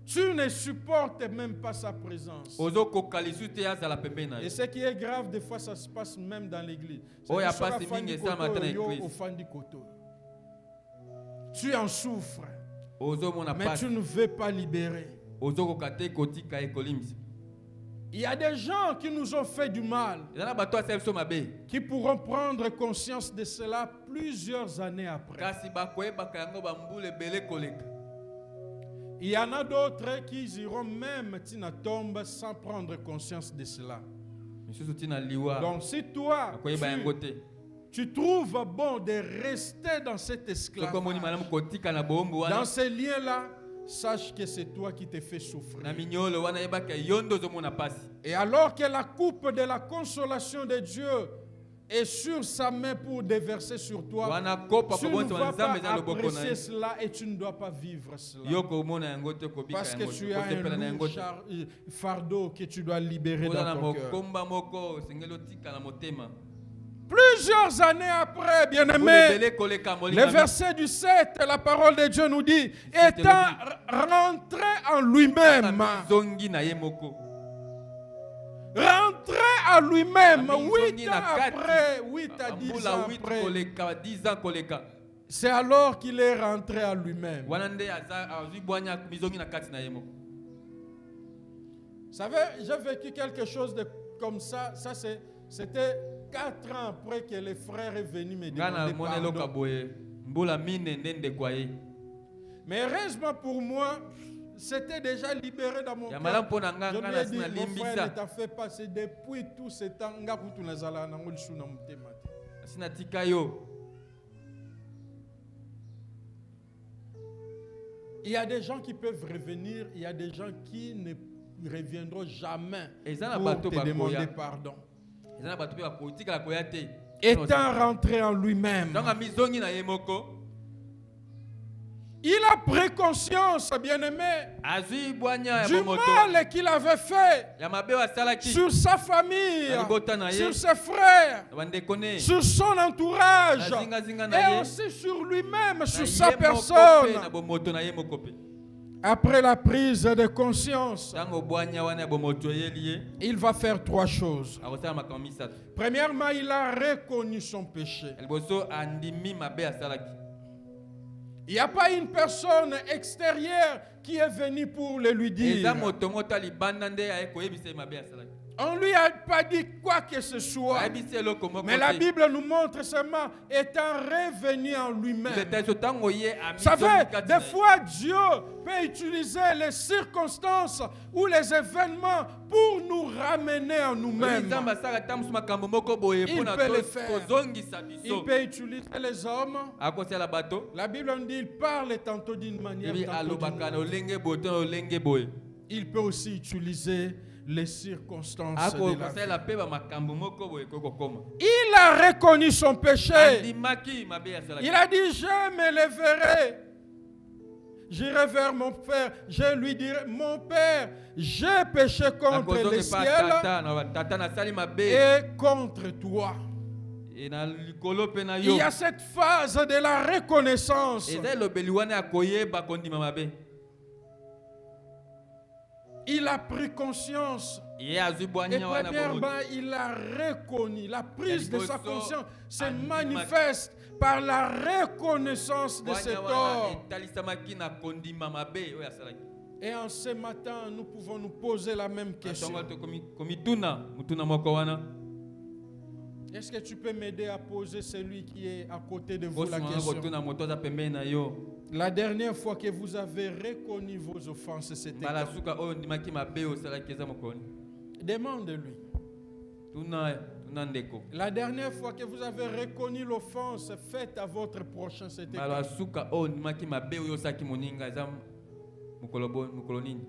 Tu ne supportes même pas sa présence. Et ce qui est grave, des fois, ça se passe même dans l'église. Tu en souffres, mais tu ne veux pas libérer. Il y a des gens qui nous ont fait du mal, qui pourront prendre conscience de cela plusieurs années après. Il y en a d'autres qui iront même Tina tombe sans prendre conscience de cela. Donc si toi, tu trouves bon de rester dans cet esclavage, dans ces liens-là, sache que c'est toi qui te fais souffrir. Et alors que la coupe de la consolation de Dieu est sur sa main pour déverser sur toi, tu ne vas pas apprécier cela et tu ne dois pas vivre cela. Parce que tu as un lourd fardeau que tu dois libérer dans ton cœur. Plusieurs années après, bien-aimés, le verset du 7, la parole de Dieu nous dit, étant rentré en lui-même. Rentré à lui-même 8 ans après, 8 à 10 ans après. C'est alors qu'il est rentré à lui-même. Vous savez, j'ai vécu quelque chose de comme ça. Ça c'était 4 ans après que les frères est venu me demander pardon. Mais heureusement pour moi, c'était déjà libéré dans mon cœur. Je lui ai dit, mon frère, ne t'en fais pas. C'est depuis tout ce temps. Il y a des gens qui peuvent revenir. Il y a des gens qui ne reviendront jamais pour te demander pardon. Étant rentré en lui-même. Il a pris conscience, bien-aimé, azui bwanya ya du bomoto mal qu'il avait fait ya mabe asalaki sur sa famille, na libota na ye sur ses frères, na bandeko ne sur son entourage, na zinga na et ye aussi sur lui-même, na sur ye sa moko pe na personne. bomoto na ye moko pe. Après la prise de conscience, Tango bwanya wana ya bomoto yeli ye il va faire trois choses. akosala makambo misato. Premièrement, il a reconnu son péché. Liboso andimi mabe asalaki. Il n'y a pas une personne extérieure qui est venue pour le lui dire. Eza moto mota libanda nde aye koyebisa ye mabe asalaki. On ne lui a pas dit quoi que ce soit. Ayebisi eloko moko Mais la te. Bible nous montre seulement étant revenu en lui-même. Nzete so tango ye Vous savez, amiso des fois Dieu peut utiliser les circonstances ou les événements pour nous ramener à nous-mêmes. Nzamba sala tamusu makambo moko boye Il pona peut le faire. kozongisa Il biso. peut utiliser les hommes. Akosala bato. La Bible nous dit il parle tantôt d'une manière, Ebi tantôt d'une alobaka na autre. olenge boye to na olenge boye. Il peut aussi utiliser les circonstances de Ako la vie. kosala pe ba makambo moko boye kokokoma. Il a reconnu son péché. Andimaki mabe asalaki. Il a dit, je me lèverai. J'irai vers mon père. Je lui dirai, mon père, j'ai péché contre le ciel tata na sali mabe. et contre toi. Et na likolo pe na Il yo. y a cette phase de la reconnaissance. Eza lobeli wana akoyeba kondima mabe. Il a pris conscience. Ye azui Et bwanya wana bomoto. premièrement, il a reconnu. La prise de sa conscience se Andimaki. manifeste par la reconnaissance de cet Bwanya wana homme. etalisamaki na kondima mabe oyo asalaki. Et en ce matin, nous pouvons nous poser la même question. Kasongo to komituna mutuna moko wana. Est-ce que tu peux m'aider à poser celui qui est à côté de vous la Kosuma question? kotuna moto za pembeni na yo. La dernière fois que vous avez reconnu vos offenses, c'était Mbala quand? suka oyo ndimaki mabe osalaki eza mokoni. Demande-lui. Tuna ndeko. La dernière fois que vous avez reconnu l'offense faite à votre prochain, c'était Mbala quand? suka oyo ndimaki mabe oyo osaki moninga eza mokolo nini.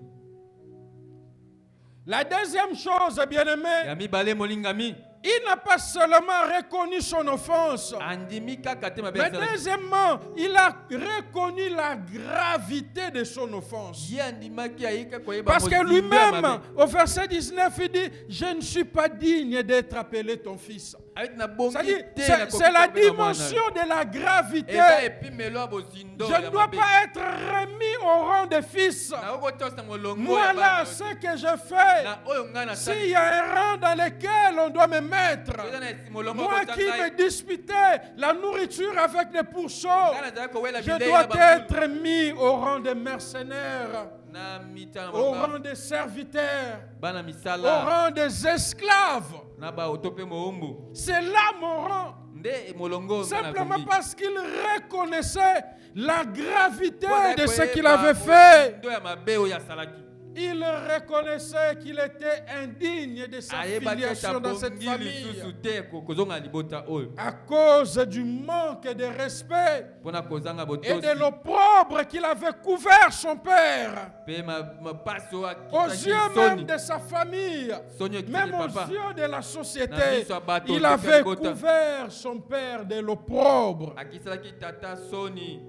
La deuxième chose, bien-aimé, Ya mibale molingami. il n'a pas seulement reconnu son offense, Andimi kaka te mabe mais asalaki. deuxièmement, il a reconnu la gravité de son offense. Ye andimaki ayika koyeba Parce que mozindo ya lui-même, mabe. au verset 19, il dit, je ne suis pas digne d'être appelé ton fils. Ayiti na bongi C'est-à-dire, te na c'est la kokita mwana. dimension de la gravité. Eza epimelo ya bozindo Je ya ne dois mabe. pas être remis au rang de fils. Na okotosa molongo Moi ya là, bana. ce que je fais, Na oyo nga na s'il y a un rang dans lequel on doit me mettre, eza na esi molongo moi kotanga qui ye. me disputais la nourriture avec des pourceaux, Nga nazalaki kowela je bilei dois na bakulu. être mis au rang de mercenaires, Na mita na au banga. rang de serviteurs, Bana au misala rang des esclaves. na baoto mpe moumbu C'est là mon rang. nde molongo nga Simplement nakomi. parce qu'il reconnaissait la gravité Mpo de ce azalaki qu'il koyeba avait fait. mozindo ya mabe oyo asalaki. Il reconnaissait qu'il était indigne de sa Ayebaki ete filiation dans cette abongi famille. lisusu te kozonga libota oyo À cause du manque de respect mpona kozanga et botosi de l'opprobre qu'il avait couvert son père. mpe mapasi oyo Aux akitaki yeux même soni de sa famille, soni okitaki même aux papa yeux de la Na société, miso ya bato, il te avait libota. couvert son père de l'opprobre. akisalaki tata soni.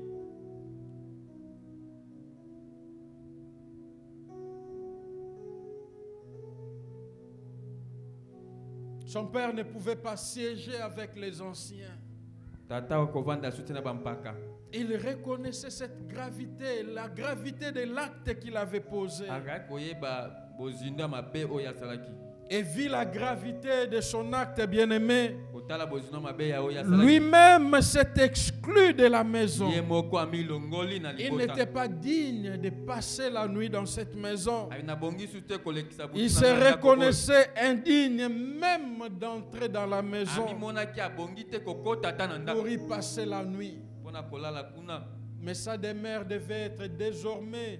Son père ne pouvait pas siéger avec les anciens. Tata okovanda suti na bampaka. Il reconnaissait cette gravité, la gravité de l'acte qu'il avait posé. Akaki koyeba bozindo ya mabe oyo asalaki. Et vit la gravité de son acte, bien-aimé. Kotala bozindo ya mabe ya oyo asalaki. Lui-même s'est exclu de la maison. Ye moko amilongoli na Il libota. n'était pas digne de passer la nuit dans cette maison. Abi na bongi su te kolekisa butu Il na se ndako oyo. reconnaissait indigne même d'entrer dans la maison Amimonaki abongi te kokota ata na ndako pour y passer la nuit. mpona kolala kuna. Mais sa demeure devait être désormais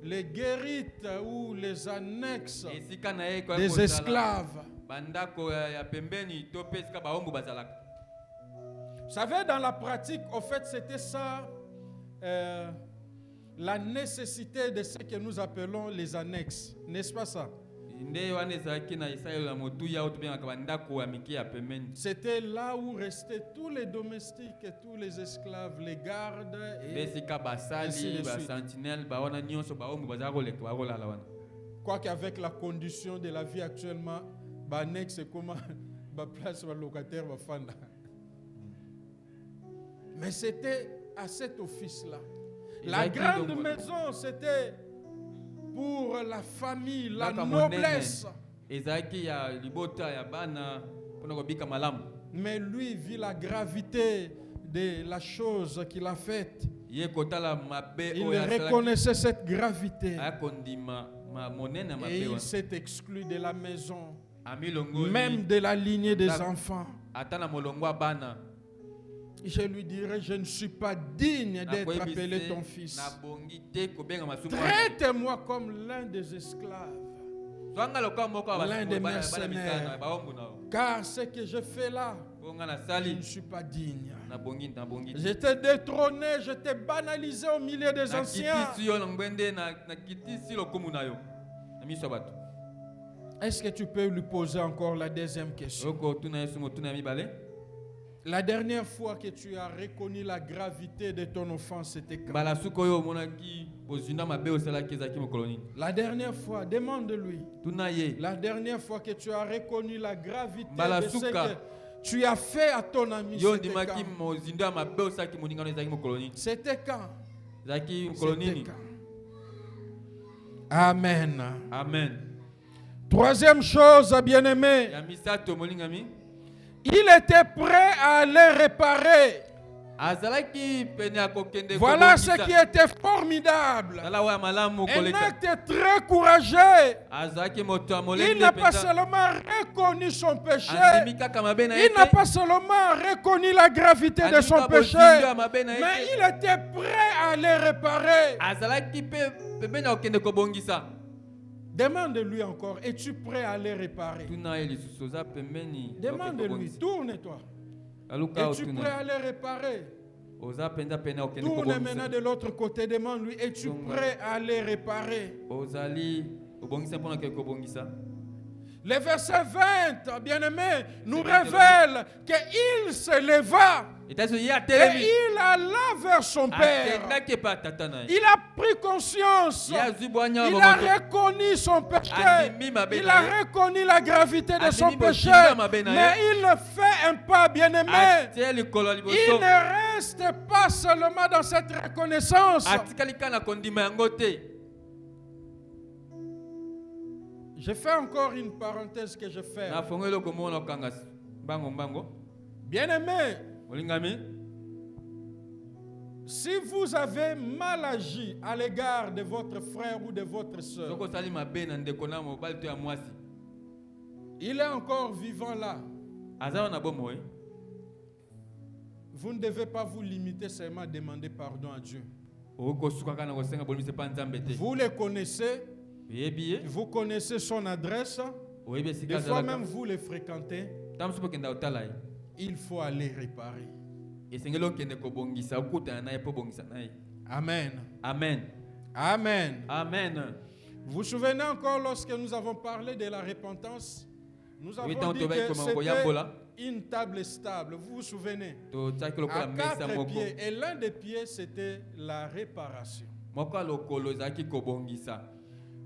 les guérites ou les annexes Esika na ye des esclaves. bandako ya pembeni to pe esika baombu bazalaka. Vous savez, dans la pratique, au fait, c'était ça, la nécessité de ce que nous appelons les annexes. N'est-ce pas ça? C'était là où restaient tous les domestiques et tous les esclaves, les gardes et ainsi de suite. Quoique avec la condition de la vie actuellement, c'est comment place locataire va faire. Mais c'était à cet office-là. La grande maison, c'était pour la famille, la noblesse. Mais lui vit la gravité de la chose qu'il a faite. Il reconnaissait cette gravité. Et il s'est exclu de la maison, même de la lignée des enfants. Je lui dirai, je ne suis pas digne d'être appelé ton fils. Traite-moi comme l'un des esclaves, l'un des mercenaires. Car ce que je fais là, je ne suis pas digne. Je t'ai détrôné, je t'ai banalisé au milieu des anciens. Est-ce que tu peux lui poser encore la deuxième question? La dernière fois que tu as reconnu la gravité de ton offense, c'était quand? La dernière fois, demande-lui. La dernière fois que tu as reconnu la gravité de ce que tu as fait à ton ami, c'était quand? C'était quand? C'était quand? Amen. Amen. Troisième chose, bien-aimé. Il était prêt à les réparer. Voilà ce qui était formidable. Un acte très courageux. Il n'a pas seulement reconnu son péché, il n'a pas seulement reconnu la gravité de son péché, mais il était prêt à les réparer. Demande-lui encore, es-tu prêt à les réparer? Demande-lui, tourne-toi. Es-tu prêt à les réparer? Tourne maintenant de l'autre côté, demande-lui, es-tu prêt à les réparer? Le verset 20, bien-aimé, nous révèle qu'il se leva et il alla vers son père. Il a pris conscience. Il a reconnu son péché. Il a reconnu la gravité de son péché. Mais il fait un pas, bien-aimé. Il ne reste pas seulement dans cette reconnaissance. Je fais encore une parenthèse que je fais. Bien-aimé, si vous avez mal agi à l'égard de votre frère ou de votre soeur, il est encore vivant là. Vous ne devez pas vous limiter seulement à demander pardon à Dieu. Vous le connaissez. Vous connaissez son adresse. Des fois même vous le fréquentez. Il faut aller réparer. Amen. Amen. Amen. Amen. Vous vous souvenez encore lorsque nous avons parlé de la repentance? Nous avons dit que c'était une table stable. Vous vous souvenez? À 4 pieds. Et l'un des pieds, c'était la réparation.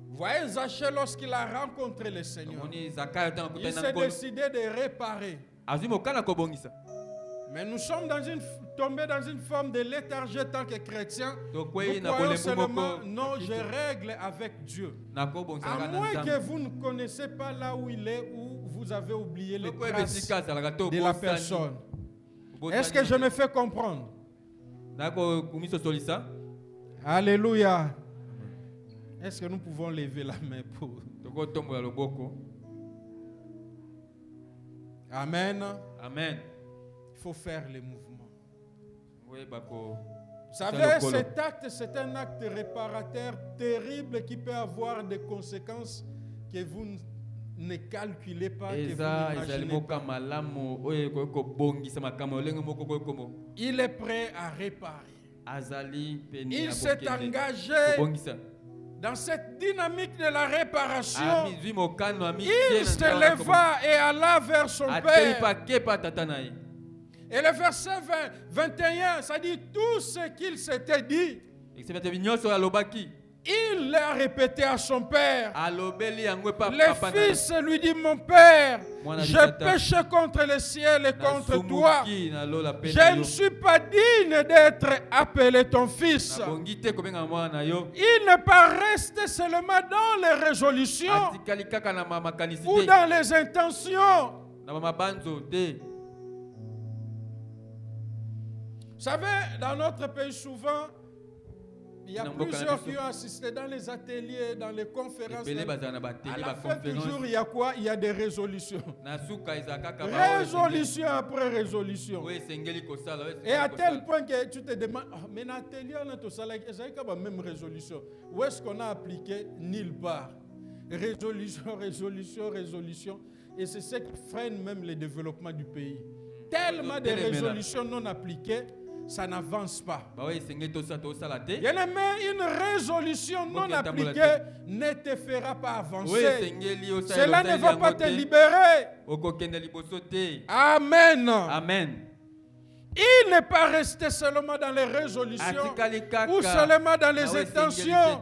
Vous voyez, Zachée, lorsqu'il a rencontré le Seigneur, il s'est décidé de réparer. Mais nous sommes tombés dans une forme de léthargie tant que chrétiens. Nous croyons seulement, non, je règle avec Dieu. À moins que vous ne connaissez pas là où il est, où vous avez oublié les traces de la personne. Est-ce que je me fais comprendre? Alléluia. Est-ce que nous pouvons lever la main pour... Amen. Amen. Il faut faire les mouvements. Vous savez, cet acte, c'est un acte réparateur terrible qui peut avoir des conséquences que vous ne calculez pas, que vous n'imaginez pas. Il est prêt à réparer. Il s'est engagé dans cette dynamique de la réparation, amizwi mokano il se leva et alla vers son père. Et le verset 21, ça dit tout ce qu'il s'était dit. Il l'a répété à son père. Le fils lui dit, mon père, j'ai péché contre le ciel et contre toi. Je ne suis pas digne d'être appelé ton fils. Il n'est pas resté seulement dans les résolutions ou dans les intentions. Vous savez, dans notre pays, souvent, il y a plusieurs qui ont assisté dans les ateliers, dans les conférences. À la fin, toujours, il y a quoi? Il y a des résolutions. Résolution après résolution. Et à tel point que tu te demandes, mais dans l'atelier, on a tout ça, c'est la même résolution. Où est-ce qu'on a appliqué? Nulle part. Résolution, résolution, résolution. Et c'est ce qui freine même le développement du pays. Tellement de résolutions non appliquées, ça n'avance pas. Bien aimé, une résolution non appliquée ne te fera pas avancer. Cela ne va pas te libérer. Amen. Amen. Il n'est pas resté seulement dans les résolutions ou seulement dans les intentions,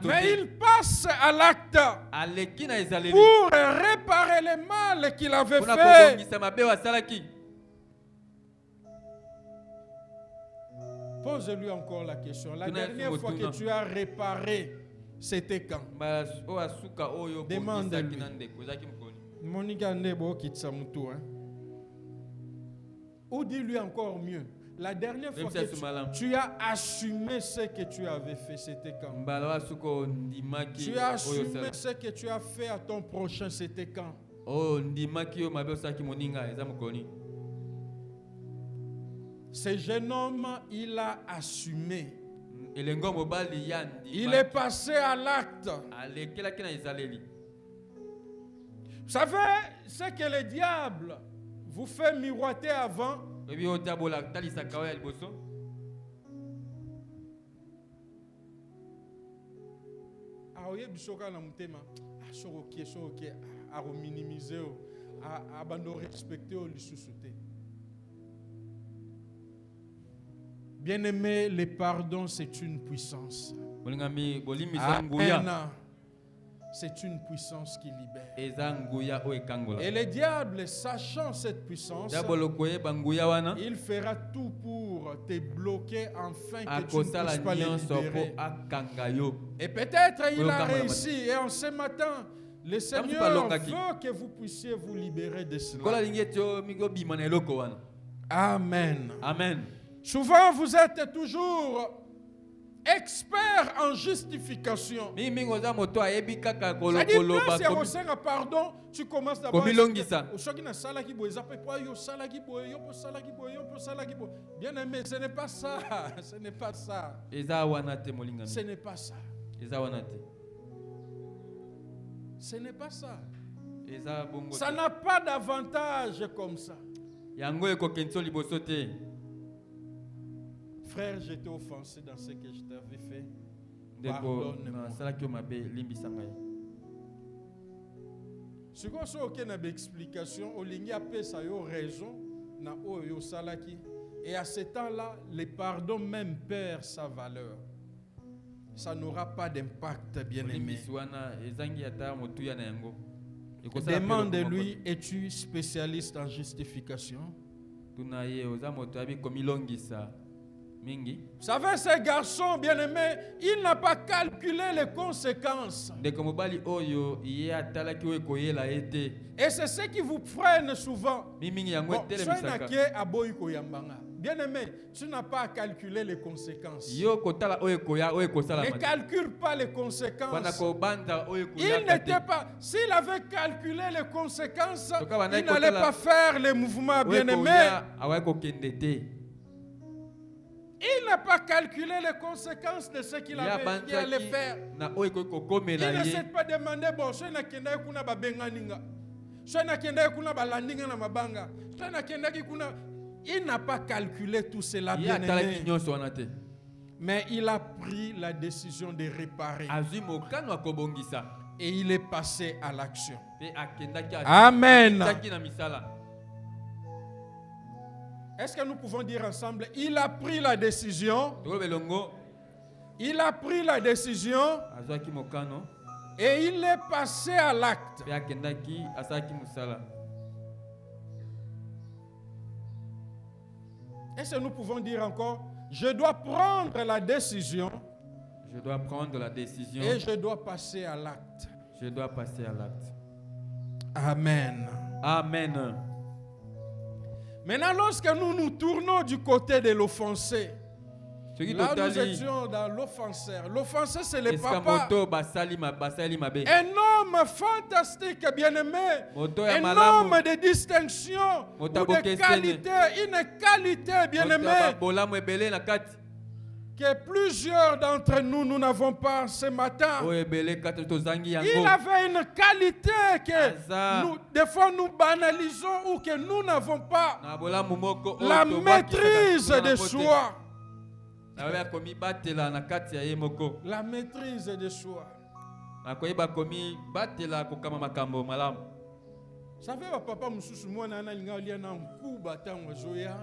mais il passe à l'acte pour réparer le mal qu'il avait fait. Pose-lui encore la question. La dernière fois que tu as réparé, c'était quand? Demande-lui. Ou dis-lui encore mieux. La dernière fois que tu as assumé ce que tu avais fait, c'était quand? Tu as assumé ce que tu as fait à ton prochain, c'était quand? Ce jeune homme, il a assumé. Il est passé à l'acte. Vous savez ce que le diable vous fait miroiter avant? Bien-aimé, le pardon, c'est une puissance. C'est une puissance qui libère. Et le diable, sachant cette puissance, il fera tout pour te bloquer afin que tu ne puisses pas les libérer. Et peut-être il a réussi. Et en ce matin, le Seigneur veut que vous puissiez vous libérer de cela. Amen. Amen. Souvent, vous êtes toujours expert en justification. C'est-à-dire, si on sait pardon, tu commences d'abord. Bien aimé, ce n'est pas ça. Ce n'est pas ça. Ce n'est pas ça. Ce n'est pas ça. Ça n'a pas d'avantage comme ça. Frère, j'étais offensé dans ce que je t'avais fait. Pardonne-moi. Si vous avez une explication, vous avez raison. Et à ce temps-là, le pardon même perd sa valeur. Ça n'aura pas d'impact, bien-aimé. Demande-lui, es-tu spécialiste en justification? Vous savez, ce garçon bien-aimé, il n'a pas calculé les conséquences. Et c'est ce qui vous freine souvent. Bien-aimé, tu n'as pas à calculer les conséquences. Ne calcule pas les conséquences. Il n'était pas. S'il avait calculé les conséquences, il n'allait pas faire les mouvements, bien-aimé. Il n'a pas calculé les conséquences de ce qu'il allait faire. Il ne s'est pas demandé, bon, il n'a pas calculé tout cela, bien aimé. Mais il a pris la décision de réparer. azwi mokano akobongisa Et il est passé à l'action. pe akendaki Amen. akendaki na misala. Est-ce que nous pouvons dire ensemble, il a pris la décision, Toloba elongo il a pris la décision azwaki mokano et il est passé à l'acte. pe akendaki asalaki mosala. Est-ce que nous pouvons dire encore, je dois prendre la décision Je dois prendre la décision. et je dois passer à l'acte. Je dois passer à l'acte. Amen. Amen. Maintenant, lorsque nous nous tournons du côté de l'offensé, Ce qui là nous totali étions dans l'offenseur. L'offenseur, c'est le papa. eskamoto basali mabe. Un homme fantastique, bien-aimé. Moto ya Un malamu. homme de distinction ou Moto de abokesene. qualité. Une qualité, bien-aimé, Bolamu ebele na kati. que plusieurs d'entre nous, nous n'avons pas ce matin. O ebele kati tozangi Il yango. avait une qualité que Aza. nous, des fois nous banalisons ou que nous n'avons pas. Na bolamu moko oyo La tobakisaka maîtrise na de pote. soi. Na komi batela na kati ya ye moko. La maîtrise de soi. Na koyeba komi batela kokama makambo malamu. Vous savez, papa mususu mwana analinga olia na nkuba tango zoya.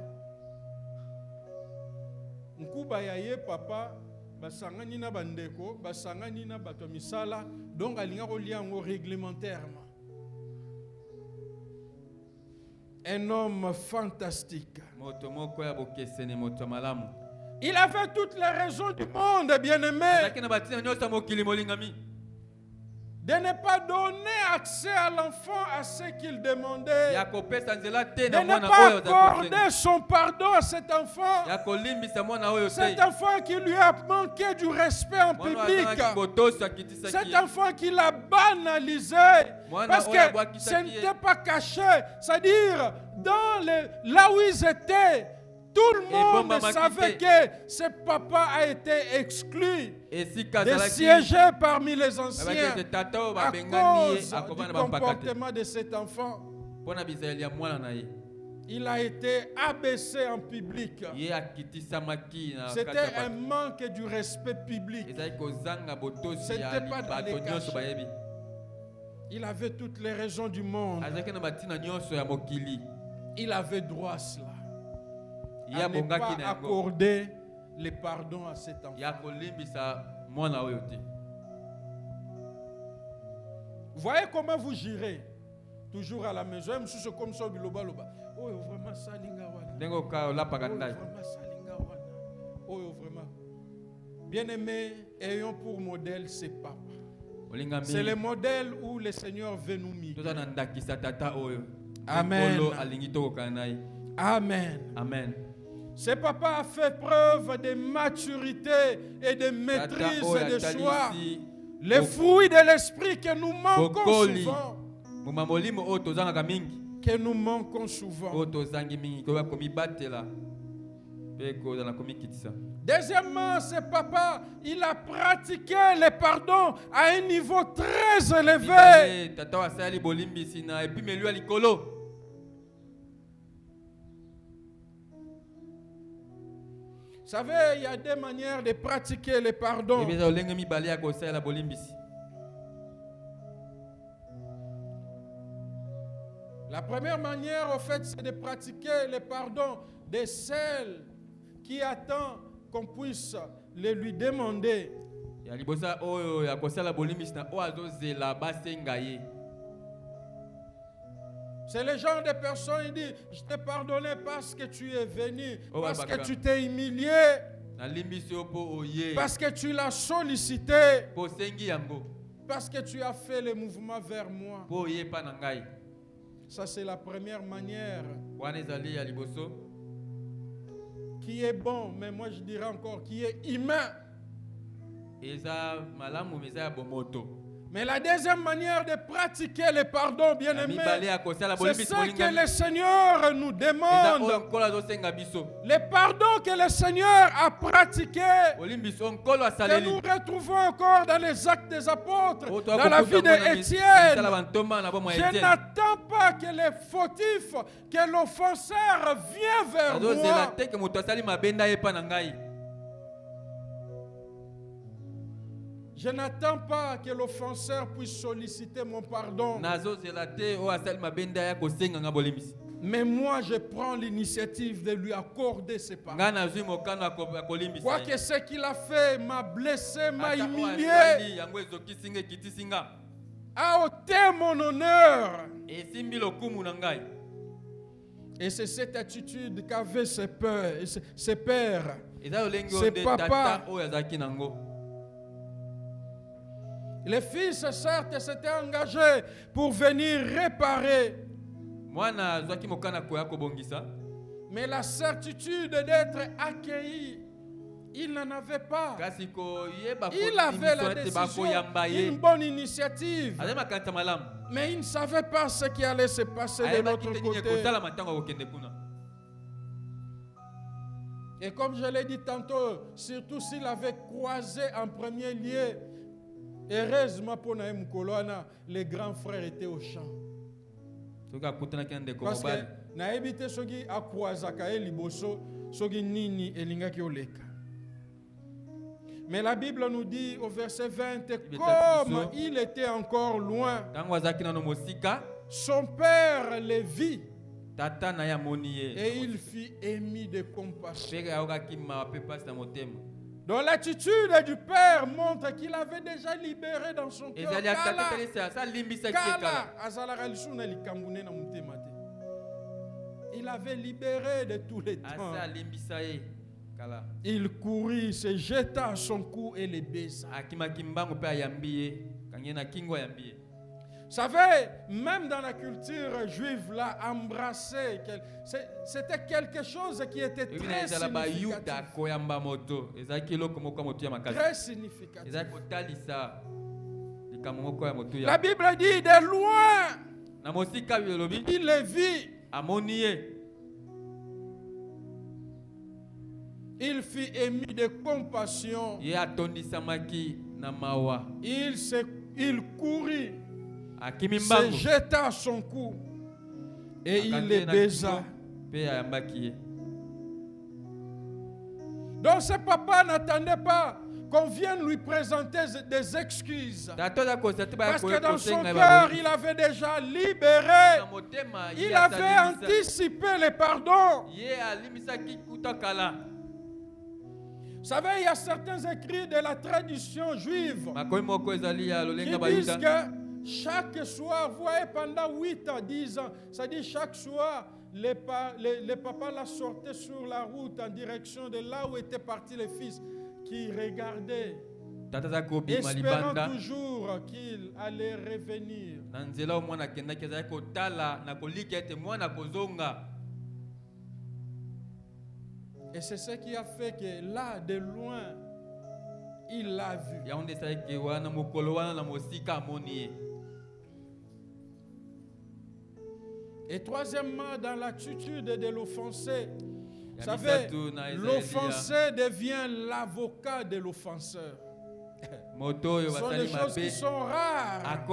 Nkuba ya ye papa basangani na bandeko, basangani na bato misala, donc alinga olia ngo réglementairement. Un homme fantastique. Moto moko ya bokesene moto malamu. Il avait toutes les raisons du monde, bien-aimé, Azaki na batina nyonso mokili molingami. de ne pas donner accès à l'enfant à ce qu'il demandait. Ya kopesa nzela te De na ne mwana pas oyo accorder son pardon à cet enfant. ya kolimbisa mwana oyo te. Cet enfant qui lui a manqué du respect en Mwana public. azangaki botosi akitisaki Cet ye. enfant qui l'a banalisé. Mwana Parce oyo que abwakisaki ce ye. n'était pas caché. C'est-à-dire, là où ils étaient, tout le monde bomba savait makite. que ce papa a été exclu Esika de azalaki siéger parmi les anciens babaki ete tata oyo à babengani ye cause akobana du na bampaka te comportement de cet enfant. mpo na bizaleli ya mwana na ye. Il a été abaissé en public. Ye akitisamaki na kati C'était ya un bato. manque du respect public. Ezalaki kozanga botosi C'était ya pas dans bato les nyonso cachets. bayebi. Il avait toutes les raisons du monde. Azalaki na batina nyonso ya mokili. Il avait droit à cela. Ye À ne abongaki pas na yango accorder le pardon à cet enfant. ya kolimbisa mwana oyo te. Voyez comment vous girez. Toujours à la maison. C'est comme ça, biloba loba. Oh, vraiment, ça, linga wana. Ndenge oka olapaka Oh, ndai. vraiment, ça, linga wana. Oh, vraiment. Bien-aimés, ayons pour modèle ces papas. C'est le Olingami modèle où le Seigneur veut nous mettre. toza na ndakisa tata oyo. Amen. Nkolo alingi tokokana na ye. Amen. Amen. Ce papa a fait preuve de maturité et de maîtrise Tata oyo de soi. atalisi Les fruits de l'esprit que nous manquons bokoli. souvent. Moma molimo oyo tozangaka mingi. Que nous manquons souvent. Oyo tozangi mingi koyeba komibatela mpe kozala komikitisa. Deuxièmement, ce papa, il a pratiqué le pardon à un niveau très élevé. Mibale, tata oyo asaleli bolimbisi na epimeli ya likolo. Vous savez, il y a deux manières de pratiquer le pardon. Ebeza olenge mibale ya kosalela bolimbisi. La première manière, au fait, c'est de pratiquer le pardon de celle qui attend qu'on puisse le lui demander. Ya libosa oyo ya kosala bolimbisi na oyo azozela basenga ye. C'est le genre de personne qui dit, je t'ai pardonné parce que tu es venu, Oh, parce que Baka. tu t'es humilié, Nalimbisi yo mpo oye. parce que tu l'as sollicité, Mpo osengi yango. parce que tu as fait le mouvement vers moi. Mpo oye epa na ngai. Ça, c'est la première manière Wana ezali ya liboso. qui est bon, mais moi je dirais encore qui est humain. Eza malamu meza ya bomoto. Mais la deuxième manière de pratiquer le pardon, bien Na aimé, mibale ya kosala c'est bolimbisi ça que molingami. le Seigneur nous Eza oyo demande. nkolo azosenga biso. Le pardon que le Seigneur a pratiqué, Bolimbisi oyo nkolo que asaleli. nous retrouvons encore dans les actes des apôtres, Oyo dans la vie misala d'Étienne. bantoma na bomoi Je Etienne. n'attends pas que le fautif, que l'offenseur vienne vers Azozela moi. te ke moto asali mabe nda ye epa na ngai. Je n'attends pas que l'offenseur puisse solliciter mon pardon. Mais moi, je prends l'initiative de lui accorder ses pardons. Quoi que ce qu'il a fait m'a blessé, m'a humilié, a ôté mon honneur. Et c'est cette attitude qu'avaient ses pères, ses papas. Les fils, certes, s'étaient engagés pour venir réparer. Mais la certitude d'être accueilli, il n'en avait pas. Il avait la décision, une bonne initiative. Mais il ne savait pas ce qui allait se passer de l'autre côté. Et comme je l'ai dit tantôt, surtout s'il avait croisé en premier lieu, heureusement pour Naïm Kolona, les grands frères étaient au champ. Parce que naebite soki akwazaka liboso soki nini elingaki oleka. Mais la Bible nous dit au verset 20, comme il était encore loin, son père le vit et il fut ému de compassion. Donc l'attitude du père montre qu'il avait déjà libéré dans son cœur. Il avait libéré de tous les temps. Il courut, se jeta à son cou et le baisa. Vous savez, même dans la culture juive, là, embrasser, c'était quelque chose qui était très significatif. Très significatif. La Bible dit de loin, il le vit. Il fut ému de compassion. Il courut, se jeta à son cou et il le baisa. Donc ce papa n'attendait pas qu'on vienne lui présenter des excuses. Parce que dans son cœur, il avait déjà libéré. Il avait anticipé le pardon. Vous savez, il y a certains écrits de la tradition juive qui disent que chaque soir, vous voyez, pendant 8 ans, 10 ans, c'est-à-dire chaque soir, les papas la sortaient sur la route en direction de là où étaient partis les fils, qui regardaient, espérant toujours qu'il allait revenir. Et c'est ce qui a fait que là, de loin, il l'a vu. Et troisièmement, dans l'attitude de l'offensé, vous savez, l'offensé devient l'avocat de l'offenseur. Ce sont des choses qui sont rares.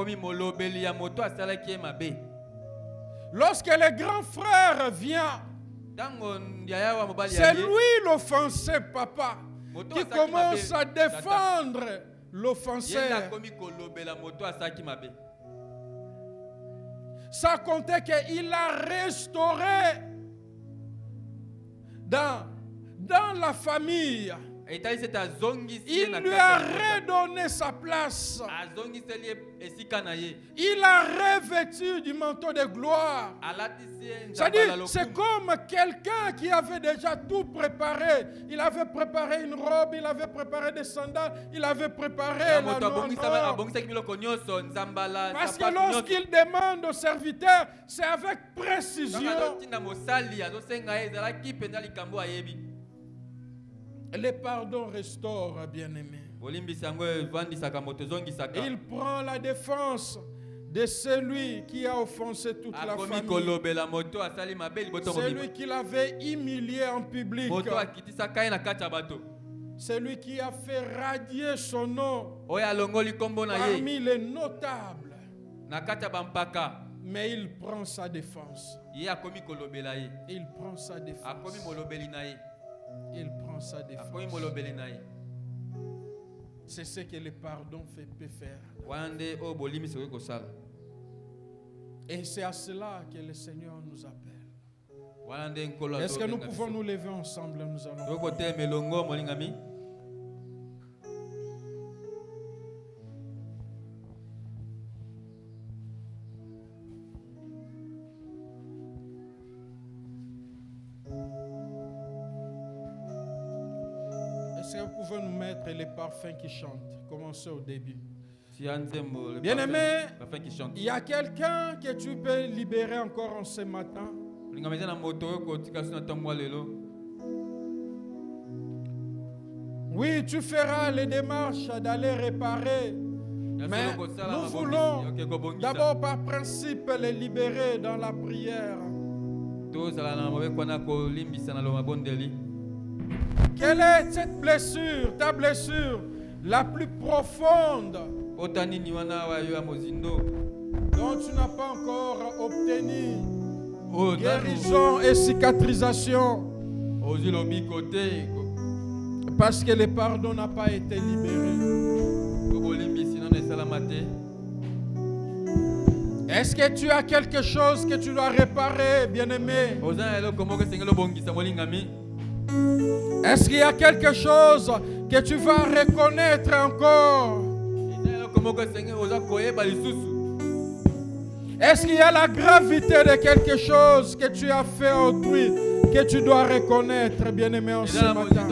Lorsque le grand frère vient, c'est lui l'offensé, papa, qui commence à défendre l'offenseur. Sans compter qu'il a restauré dans la famille. Il lui a redonné sa place. Il a revêtu du manteau de gloire. C'est-à-dire, c'est comme quelqu'un qui avait déjà tout préparé. Il avait préparé une robe, il avait préparé des sandales, il avait préparé la noire. Parce que lorsqu'il demande au serviteur, c'est avec précision. Le pardon restaure, bien-aimé. Il prend la défense de celui qui a offensé toute la famille. Celui qui l'avait humilié en public. Celui qui a fait radier son nom parmi les notables. Mais il prend sa défense. Il prend sa défense. Il prend sa défense. C'est ce que le pardon peut faire. Wande o bolimi soki kosala. Et c'est à cela que le Seigneur nous appelle. Wande nkolo. Est-ce que nous pouvons nous lever ensemble? Nous allons. Yoko te melongo molingami. Est-ce que vous pouvez nous mettre les parfums qui chantent? Commencez au début. Bien-aimé, il y a quelqu'un que tu peux libérer encore en ce matin. Oui, tu feras les démarches d'aller réparer. Mais nous voulons d'abord par principe les libérer dans la prière. Quelle est cette blessure, ta blessure la plus profonde dont tu n'as pas encore obtenu guérison et cicatrisation parce que le pardon n'a pas été libéré? Est-ce que tu as quelque chose que tu dois réparer, bien-aimé? Est-ce qu'il y a quelque chose que tu vas reconnaître encore? Est-ce qu'il y a la gravité de quelque chose que tu as fait autrui que tu dois reconnaître, bien-aimé, en ce matin?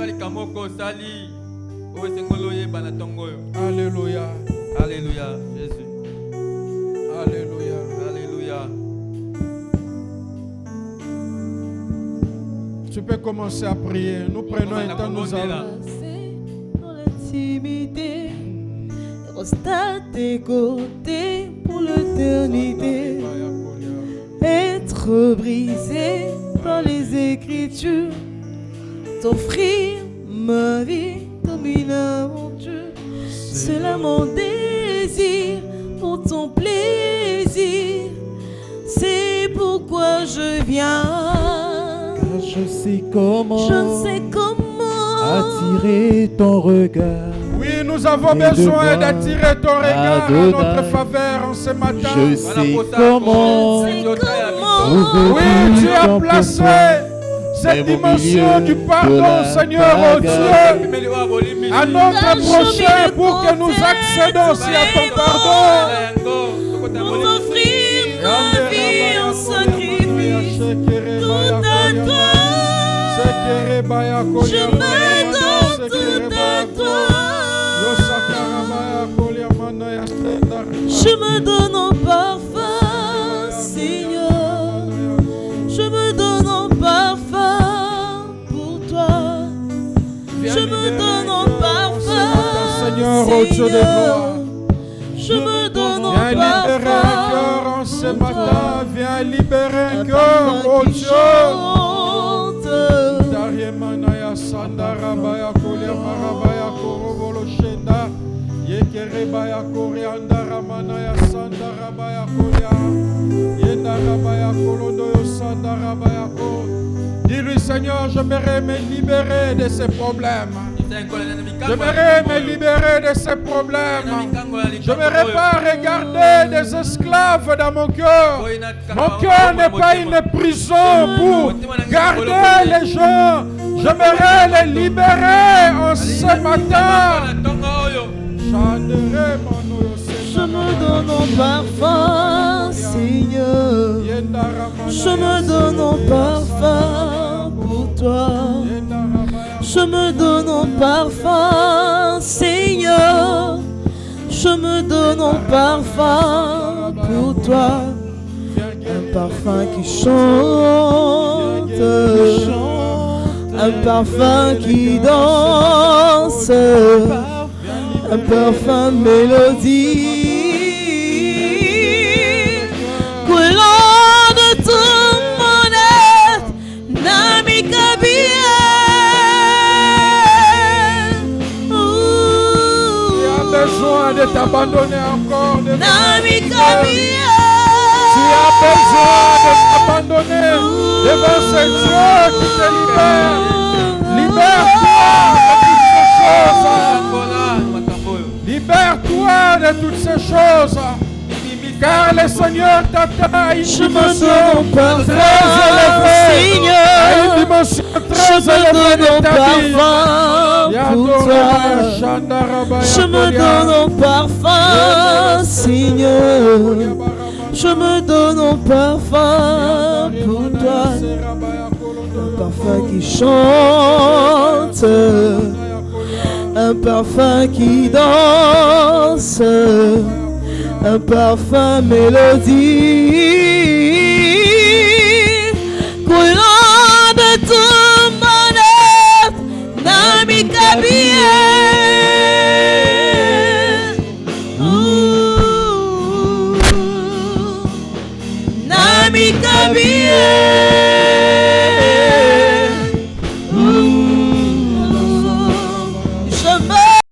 Alléluia. Alléluia, Jésus. Alléluia. Alléluia. Tu peux commencer à prier. Nous prenons un temps, nous allons. Dans l'intimité, reste à tes côtés pour l'éternité. Être brisé par les Écritures, t'offrir ma vie comme une aventure. C'est là mon désir pour ton plaisir. C'est pourquoi je viens. Je ne sais comment attirer ton regard. Oui, nous avons besoin d'attirer ton regard en notre faveur en ce matin. Je sais comment. Oui, tu as placé cette dimension du pardon, Seigneur, oh Dieu, à notre prochain pour que nous accédons aussi à ton pardon. Pour t'offrir ma vie en sacrifice, tout à toi. Je me donne tout à toi. Je me donne en parfum, Seigneur. Je me donne en parfum pour toi. Je me donne en parfum, Seigneur, oh Dieu de gloire. Je me donne en parfum. Viens libérer un cœur en ce matin. Viens libérer un cœur, oh Dieu. Sandarabaya Kolia Marabaya Korobolo Shenda Yekerebaya Korianda Ramanaya Sandarabaya Kolia Yendarabaya Kolodoyo Sandarabaya Ko. Dis-lui, Seignor, j'aimerais me libérer de ces problèmes. J'aimerais me libérer de ces problèmes. Je n'aimerais pas regarder des esclaves dans mon cœur. Mon cœur n'est pas une prison pour garder les gens. J'aimerais les libérer en ce matin. Je me donne en parfum, Seigneur. Je me donne en parfum pour toi. Je me donne en parfum, Seigneur. Je me donne en parfum pour toi. Un parfum qui chante, un parfum qui danse, un parfum de mélodie. Coulant de tout mon être, Namikabia. Besoin de t'abandonner encore. Tu as besoin de t'abandonner devant ce Dieu qui te libère. Libère-toi de toutes ces choses. Libère-toi de toutes ces choses. Car le Seigneur t'attend à une Je me dimension donne au parfum, Seigneur. à une dimension Je très me donne élevée au de ta vie. parfum pour toi. Je me donne au parfum, Seigneur. Je me donne au parfum pour toi. Un parfum qui chante, un parfum qui danse, un parfum mélodie. Coulant de tout mon âme, Nami Kabie.